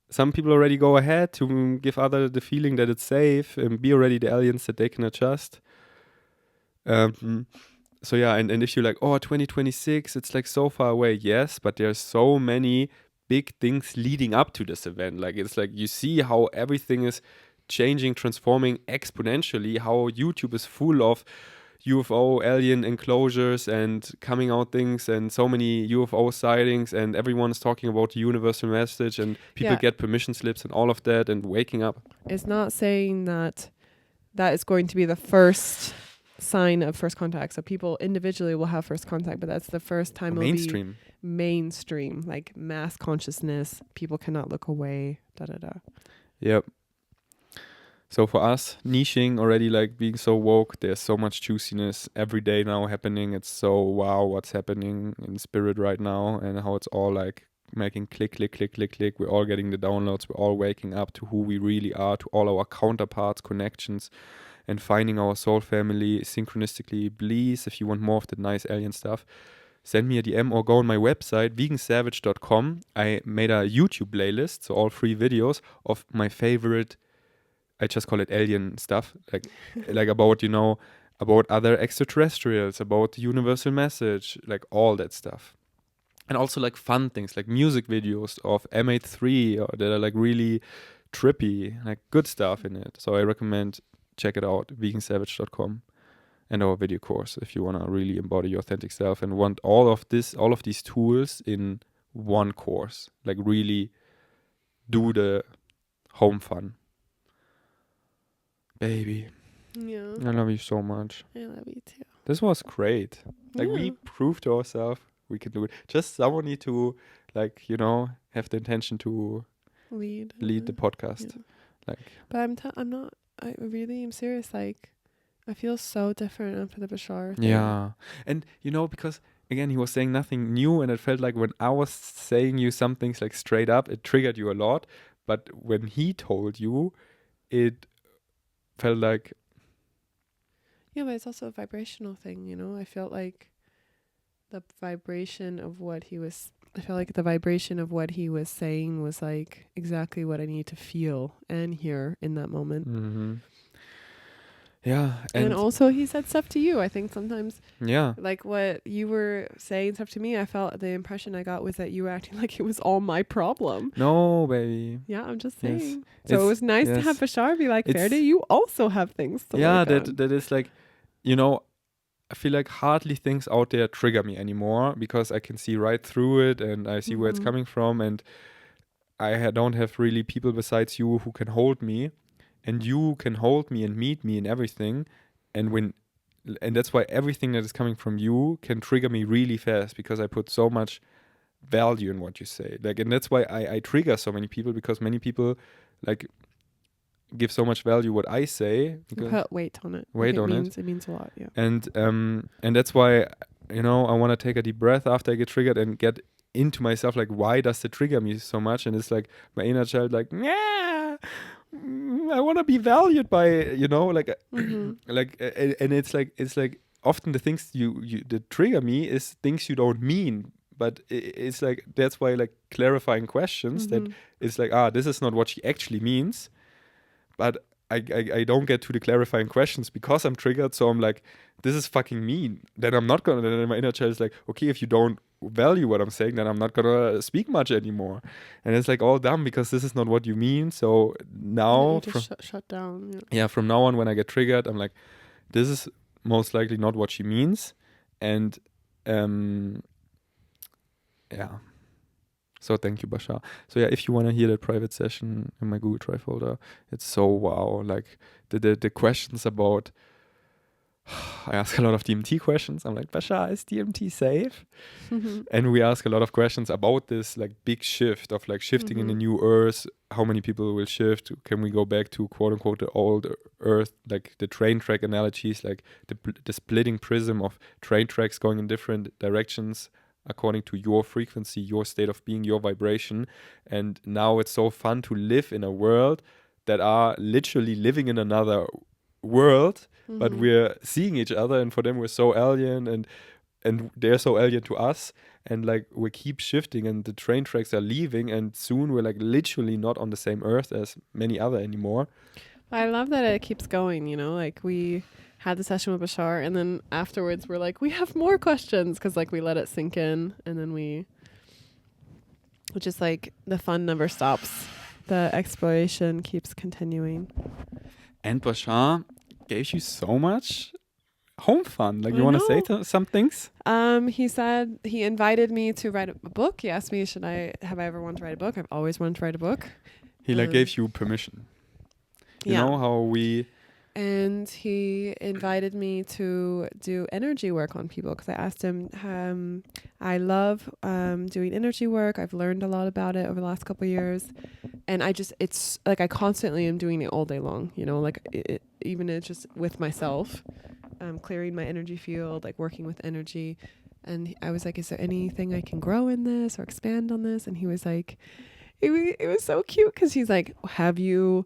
Some people already go ahead to give others the feeling that it's safe and be already the aliens that they can adjust. So yeah, and if you're like, 2026, it's like so far away. Yes, but there's so many big things leading up to this event. Like, it's like you see how everything is changing, transforming exponentially, how YouTube is full of UFO alien enclosures and coming out things and so many UFO sightings, and everyone's talking about the universal message, and people get permission slips and all of that, and waking up. It's not saying that is going to be the first sign of first contact. So people individually will have first contact, but that's the first time it'll be mainstream, like mass consciousness. People cannot look away. Yep. So for us, niching already, like being so woke, there's so much juiciness every day now happening. It's so wow what's happening in spirit right now, and how it's all like making click, click, click, click, click. We're all getting the downloads. We're all waking up to who we really are, to all our counterparts, connections, and finding our soul family synchronistically. Please, if you want more of the nice alien stuff, send me a DM or go on my website, vegansavage.com. I made a YouTube playlist, so all free videos of my favorite, I just call it alien stuff, like about, you know, about other extraterrestrials, about the universal message, like all that stuff. And also like fun things, like music videos of M83 or that are like really trippy, like good stuff in it. So I recommend check it out, vegansavage.com, and our video course if you want to really embody your authentic self and want all of these tools in one course, like really do the home fun. Baby, Yeah. I love you so much. I love you too. This was great. Like Yeah. we proved to ourselves we can do it. Just someone need to, like, you know, have the intention to Lead the podcast. Yeah. Like, but I'm not. I really am serious. Like, I feel so different after the Bashar thing. yeah. And you know, because again, he was saying nothing new, and it felt like when I was saying you some things like straight up, it triggered you a lot. But when he told you, it felt like, Yeah, but it's also a vibrational thing, you know? I felt like the vibration of what he was saying was like exactly what I need to feel and hear in that moment. mm-hmm. Yeah. And also he said stuff to you. I think sometimes yeah. like what you were saying stuff to me, I felt the impression I got was that you were acting like it was all my problem. No, baby. Yeah, I'm just Yes. saying. So it was nice to have Bashar be like, Ferdi, you also have things to work on. that is like, you know, I feel like hardly things out there trigger me anymore because I can see right through it and I see where it's coming from, and I don't have really people besides you who can hold me, and you can hold me and meet me in everything, and that's why everything that is coming from you can trigger me really fast because I put so much value in what you say, like, and that's why I trigger so many people, because many people like give so much value what I say. Put weight on it. It means a lot, yeah. And that's why, you know, I want to take a deep breath after I get triggered and get into myself, like, why does it trigger me so much? And it's like my inner child, like, yeah, I want to be valued by, you know, like, like, and it's like often the things you that trigger me is things you don't mean. But it's like, that's why, like, clarifying questions that it's like, this is not what she actually means. But I don't get to the clarifying questions because I'm triggered. So I'm like, this is fucking mean. Then I'm not gonna. Then my inner child is like, okay, if you don't value what I'm saying, then I'm not gonna speak much anymore. And it's like all dumb because this is not what you mean. So now, shut down. Yeah, from now on, when I get triggered, I'm like, this is most likely not what she means, and yeah. So thank you, Bashar. So yeah, if you want to hear that private session in my Google Drive folder, it's so wow. Like the questions about, I ask a lot of DMT questions. I'm like, Bashar, is DMT safe? And we ask a lot of questions about this like big shift of like shifting in the new earth. How many people will shift? Can we go back to quote unquote the old earth? Like the train track analogies, like the splitting prism of train tracks going in different directions according to your frequency, your state of being, your vibration. And now it's so fun to live in a world that are literally living in another world, but we're seeing each other, and for them we're so alien, and they're so alien to us, and like we keep shifting, and the train tracks are leaving, and soon we're like literally not on the same earth as many other anymore. I love that it keeps going, you know, like we had the session with Bashar, and then afterwards we're like, we have more questions, because like we let it sink in, and then which is like the fun never stops. The exploration keeps continuing. And Bashar gave you so much home fun. Like, you want to say some things? He said he invited me to write a book. He asked me, have I ever wanted to write a book? I've always wanted to write a book. He like gave you permission. You know how we and he invited me to do energy work on people because I asked him, I love doing energy work. I've learned a lot about it over the last couple of years. And it's like I constantly am doing it all day long, you know, like even it's just with myself, clearing my energy field, like working with energy. And I was like, is there anything I can grow in this or expand on this? And he was like, it was so cute because he's like, have you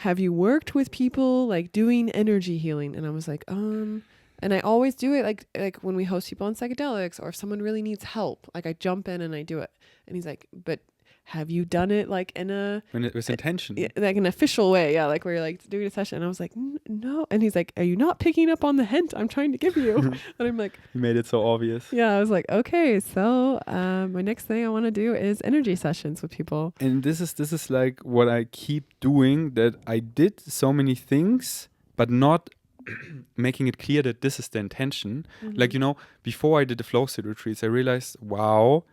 worked with people like doing energy healing? And I was like, and I always do it like when we host people on psychedelics or if someone really needs help, like I jump in and I do it. And he's like, but have you done it like in when it was intention, like an official way? Yeah, like where you're like doing a session. And I was like, no. And he's like, are you not picking up on the hint I'm trying to give you? And I'm like, you made it so obvious. yeah, I was like, okay, so my next thing I want to do is energy sessions with people. And this is like what I keep doing, that I did so many things but not making it clear that this is the intention. Like, you know, before I did the flow state retreats, I realized, wow,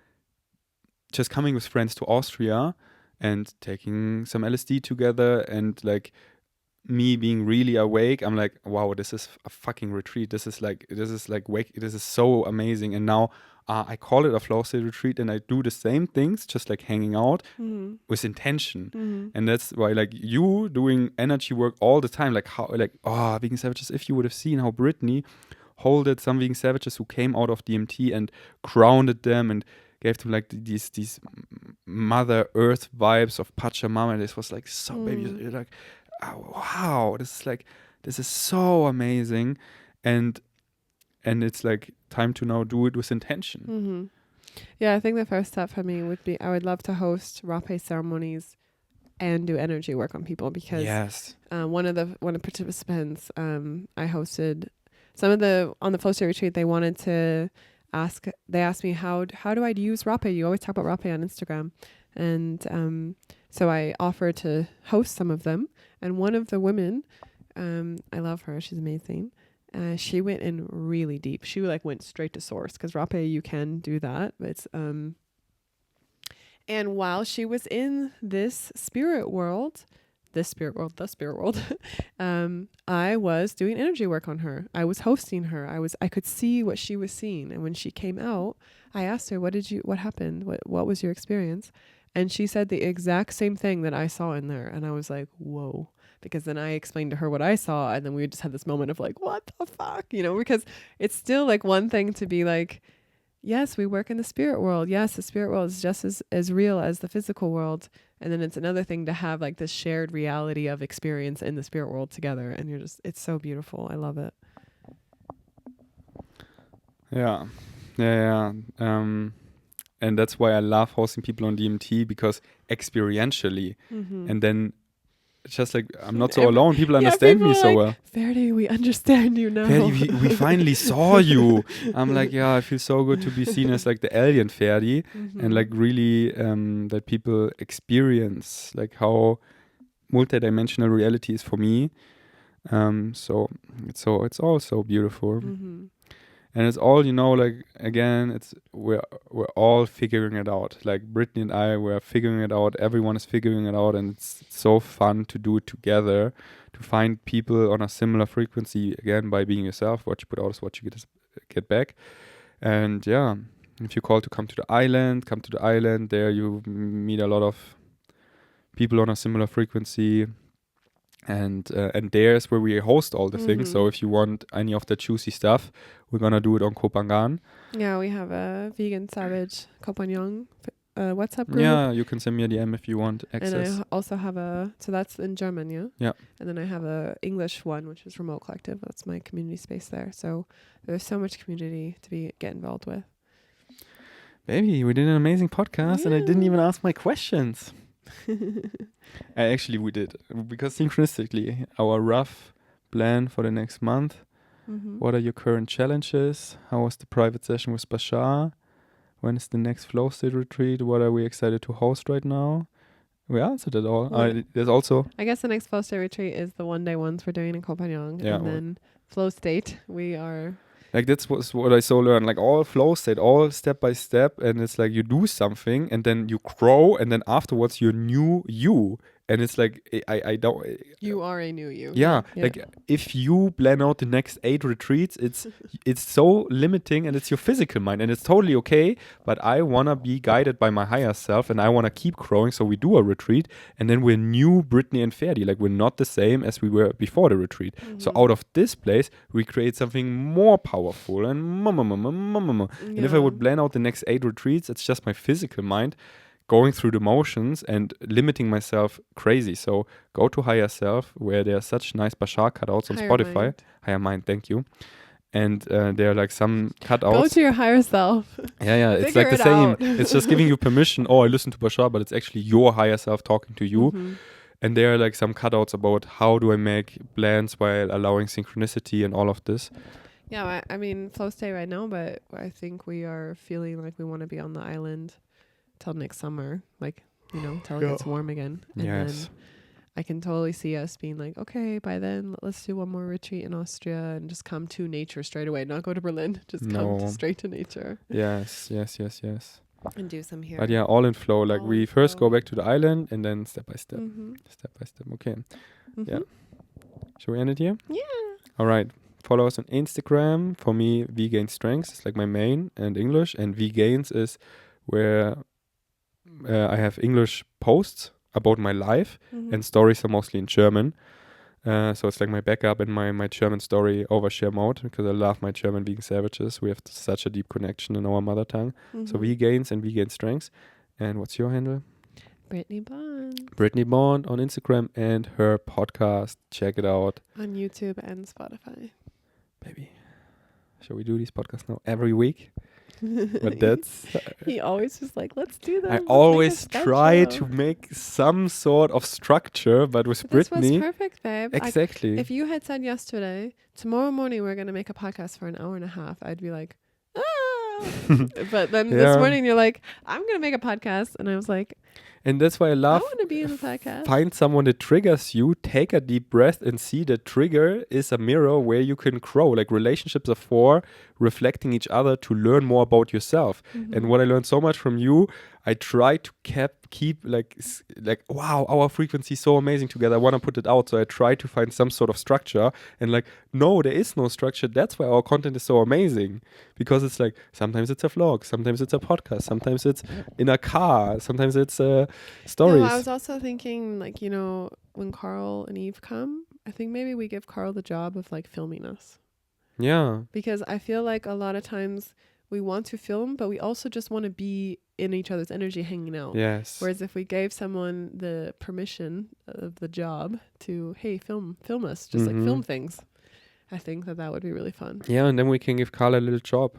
just coming with friends to Austria and taking some LSD together and like me being really awake, I'm like, wow, this is a fucking retreat. This is like wake. This is so amazing. And now I call it a flow state retreat, and I do the same things, just like hanging out with intention. And that's why, like, you doing energy work all the time, like how, like, Vegan Savages. If you would have seen how Brittany holded some Vegan Savages who came out of DMT and grounded them and gave them like these Mother Earth vibes of Pachamama. This was like so baby, you're like, oh, wow, this is so amazing, and it's like time to now do it with intention. Yeah, I think the first step for me would be I would love to host rapé ceremonies and do energy work on people because Yes. One of the participants I hosted on the flow state retreat, they wanted to they asked me how do I use rapé? You always talk about rapé on Instagram. And so I offered to host some of them. And one of the women, I love her, she's amazing. She went in really deep. She like went straight to source because rapé, you can do that. But it's and while she was in this spirit world, I was doing energy work on her. I was hosting her. I could see what she was seeing. And when she came out, I asked her, what happened? What was your experience? And she said the exact same thing that I saw in there. And I was like, whoa. Because then I explained to her what I saw. And then we just had this moment of like, what the fuck? You know, because it's still like one thing to be like, yes, we work in the spirit world. Yes, the spirit world is just as real as the physical world. And then it's another thing to have like this shared reality of experience in the spirit world together. And it's so beautiful. I love it. Yeah. And that's why I love hosting people on DMT, because experientially, and then it's just like, I'm not so alone. People understand me so well. Verdi, we understand you now. Ferdi, we finally saw you. I'm like, yeah, I feel so good to be seen as like the alien Ferdi, and like really that people experience like how multidimensional reality is for me. So it's all so beautiful. And it's all, you know, like, again, we're all figuring it out. Like Brittany and I, we're figuring it out. Everyone is figuring it out, and it's so fun to do it together, to find people on a similar frequency. Again, by being yourself, what you put out is what you get back. And yeah, if you call to come to the island, come to the island. There you meet a lot of people on a similar frequency. And there's where we host all the things. So if you want any of the juicy stuff, we're gonna do it on Kopangan. Yeah, we have a Vegan Savage Kopangan WhatsApp group. Yeah, you can send me a DM if you want access. And I also have so that's in German, yeah? Yeah. And then I have a English one, which is Remote Collective. That's my community space there. So there's so much community to get involved with. Baby, we did an amazing podcast, and I didn't even ask my questions. Actually, we did, because synchronistically, our rough plan for the next month. What are your current challenges? How was the private session with Bashar? When is the next flow state retreat? What are we excited to host right now? We answered it all. There's also, I guess the next flow state retreat is the 1-day ones we're doing in Kopangan. Yeah, and then flow state, we are... Like, that's what I so learned. Like, all flow state, all step by step. And it's like you do something, and then you grow. And then afterwards, you're new you. And it's like, I don't... You are a new you. Yeah, like if you plan out the next 8 retreats, it's so limiting, and it's your physical mind, and it's totally okay. But I wanna be guided by my higher self, and I wanna keep growing. So we do a retreat, and then we're new Brittany and Ferdi. Like we're not the same as we were before the retreat. So out of this place, we create something more powerful and And if I would plan out the next 8 retreats, it's just my physical mind going through the motions and limiting myself crazy. So go to Higher Self, where there are such nice Bashar cutouts on Spotify. Mind. Higher Mind, thank you. And there are like some cutouts. Go to your higher self. Yeah, it's like the same. It's just giving you permission. Oh, I listen to Bashar, but it's actually your higher self talking to you. Mm-hmm. And there are like some cutouts about how do I make plans while allowing synchronicity and all of this. Yeah, I mean, flow state right now, but I think we are feeling like we want to be on the island till next summer, like, you know, till it gets warm again. And then I can totally see us being like, okay, by then let's do one more retreat in Austria and just come to nature straight away. Not go to Berlin, just come straight to nature. Yes. And do some here. But yeah, all in flow. Like we first go back to the island and then step by step. Okay. Yeah. Shall we end it here? Yeah. All right. Follow us on Instagram. For me, V Gains Strengths is like my main and English. And V Gains is where I have English posts about my life, and stories are mostly in German. So it's like my backup and my German story overshare mode, because I love my German vegan savages. We have such a deep connection in our mother tongue. So V Gains and V Gain Strengths. And what's your handle? Brittany Bond. Brittany Bond on Instagram, and her podcast. Check it out. On YouTube and Spotify. Baby. Shall we do these podcasts now every week? But that's... he always just like, let's do that. I always try to make some sort of structure, but with Brittany... This was perfect, babe. Exactly. If you had said yesterday, tomorrow morning we're going to make a podcast for an hour and a half, I'd be like, ah. But then this morning you're like, I'm going to make a podcast. And I was like... And that's why I love... I want to be in the podcast. Find someone that triggers you, take a deep breath, and see that trigger is a mirror where you can grow. Like relationships are for reflecting each other to learn more about yourself. And what I learned so much from you, I try to keep like wow, our frequency is so amazing together. I want to put it out. So I try to find some sort of structure, and like, no, there is no structure. That's why our content is so amazing, because it's like, sometimes it's a vlog, sometimes it's a podcast, sometimes it's in a car, sometimes it's stories. No, I was also thinking, like, you know, when Carl and Eve come, I think maybe we give Carl the job of like filming us. Yeah. Because I feel like a lot of times we want to film, but we also just want to be in each other's energy hanging out. Yes. Whereas if we gave someone the permission of the job to, hey, film us, just like film things, I think that would be really fun. Yeah, and then we can give Carl a little job.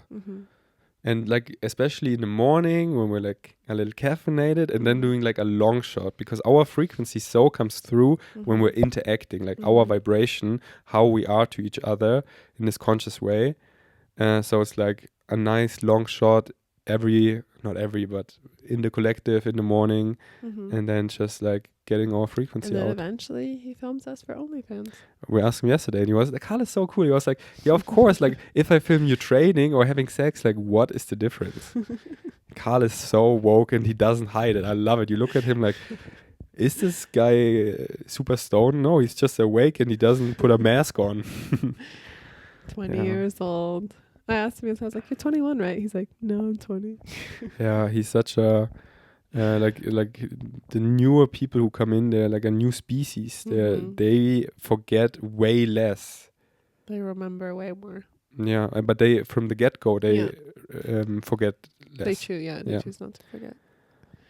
And like, especially in the morning when we're like a little caffeinated, and then doing like a long shot, because our frequency so comes through when we're interacting, like our vibration, how we are to each other in this conscious way. So it's like a nice long shot but in the collective in the morning, and then just like getting our frequency out. And then out. eventually he films us for OnlyFans. We asked him yesterday, and he was like, Carl is so cool. He was like, yeah, of course, like if I film you training or having sex, like what is the difference? Carl is so woke, and he doesn't hide it. I love it. You look at him like, is this guy super stoned? No, he's just awake, and he doesn't put a mask on. 20 years old. I asked him, I was like, you're 21, right? He's like, no, I'm 20. Yeah, he's such a like the newer people who come in, they're like a new species. They forget way less. They remember way more. Yeah, but they from the get-go they forget less. They choose not to forget.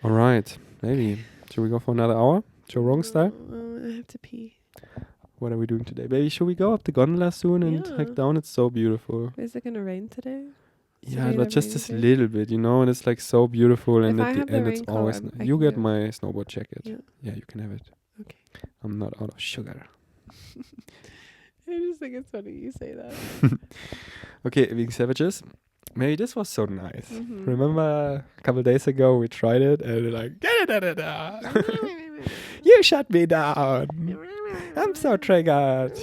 All right, maybe should we go for another hour, Joe Rogan style? I have to pee. What are we doing today, baby? Should we go up the gondola soon and hike down? It's so beautiful. Is it gonna rain today? Yeah, but just this little bit, you know, and it's like so beautiful. And at the end, it's always you get my snowboard jacket. Yeah, you can have it. Okay. I'm not out of sugar. I just think it's funny you say that. Okay, being savages. Maybe this was so nice. Remember a couple days ago we tried it and we're like, you shut me down. I'm so triggered.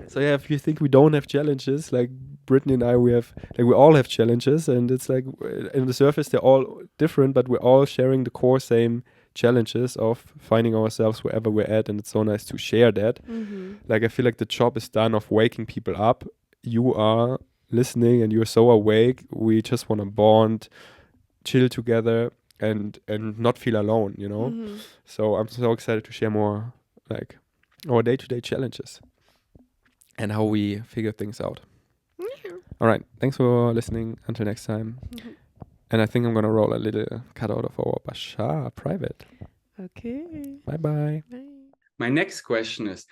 So yeah, if you think we don't have challenges, like Brittany and I, we all have challenges, and it's like in the surface they're all different, but we're all sharing the core same challenges of finding ourselves wherever we're at, and it's so nice to share that. Like, I feel like the job is done of waking people up. You are listening and you're so awake. We just want to bond, chill together, and not feel alone, you know. So I'm so excited to share more, like, our day-to-day challenges and how we figure things out. All right, thanks for listening. Until next time. And I think I'm gonna roll a little cutout of our Bashar private. Okay. Bye-bye. Bye. My next question is,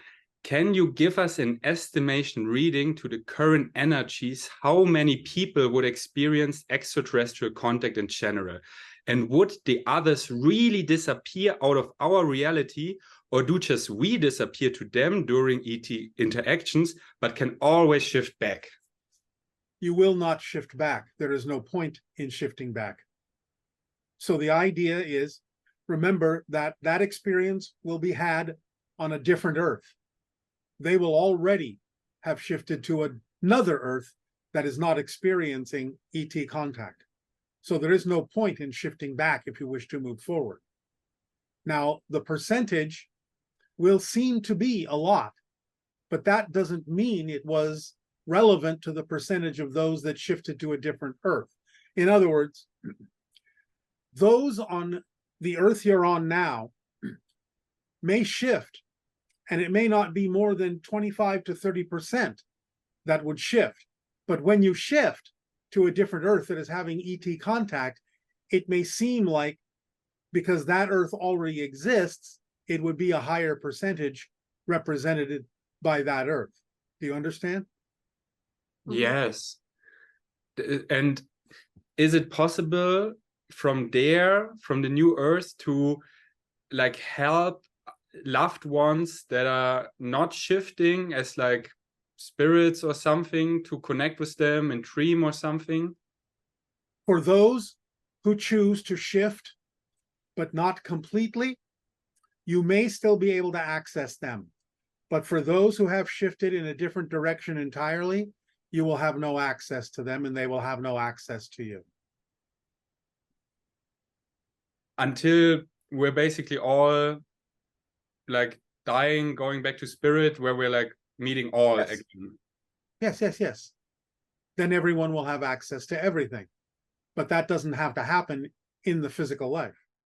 can you give us an estimation reading to the current energies, how many people would experience extraterrestrial contact in general? And would the others really disappear out of our reality, or do just we disappear to them during ET interactions, but can always shift back? You will not shift back. There is no point in shifting back. So the idea is, remember that that experience will be had on a different Earth. They will already have shifted to another Earth that is not experiencing ET contact. So there is no point in shifting back if you wish to move forward. Now, the percentage will seem to be a lot, but that doesn't mean it was relevant to the percentage of those that shifted to a different Earth. In other words, those on the Earth you're on now may shift, and it may not be more than 25 to 30% that would shift. But when you shift to a different Earth that is having ET contact, it may seem like, because that Earth already exists, it would be a higher percentage represented by that Earth. Do you understand? Yes. And is it possible from there, from the new Earth, to like help loved ones that are not shifting as like spirits or something, to connect with them and dream or something? For those who choose to shift, but not completely, you may still be able to access them. But for those who have shifted in a different direction entirely, you will have no access to them, and they will have no access to you. Until we're basically all like dying, going back to spirit, where we're like meeting all Yes. again. Yes. Then everyone will have access to everything. But that doesn't have to happen in the physical life.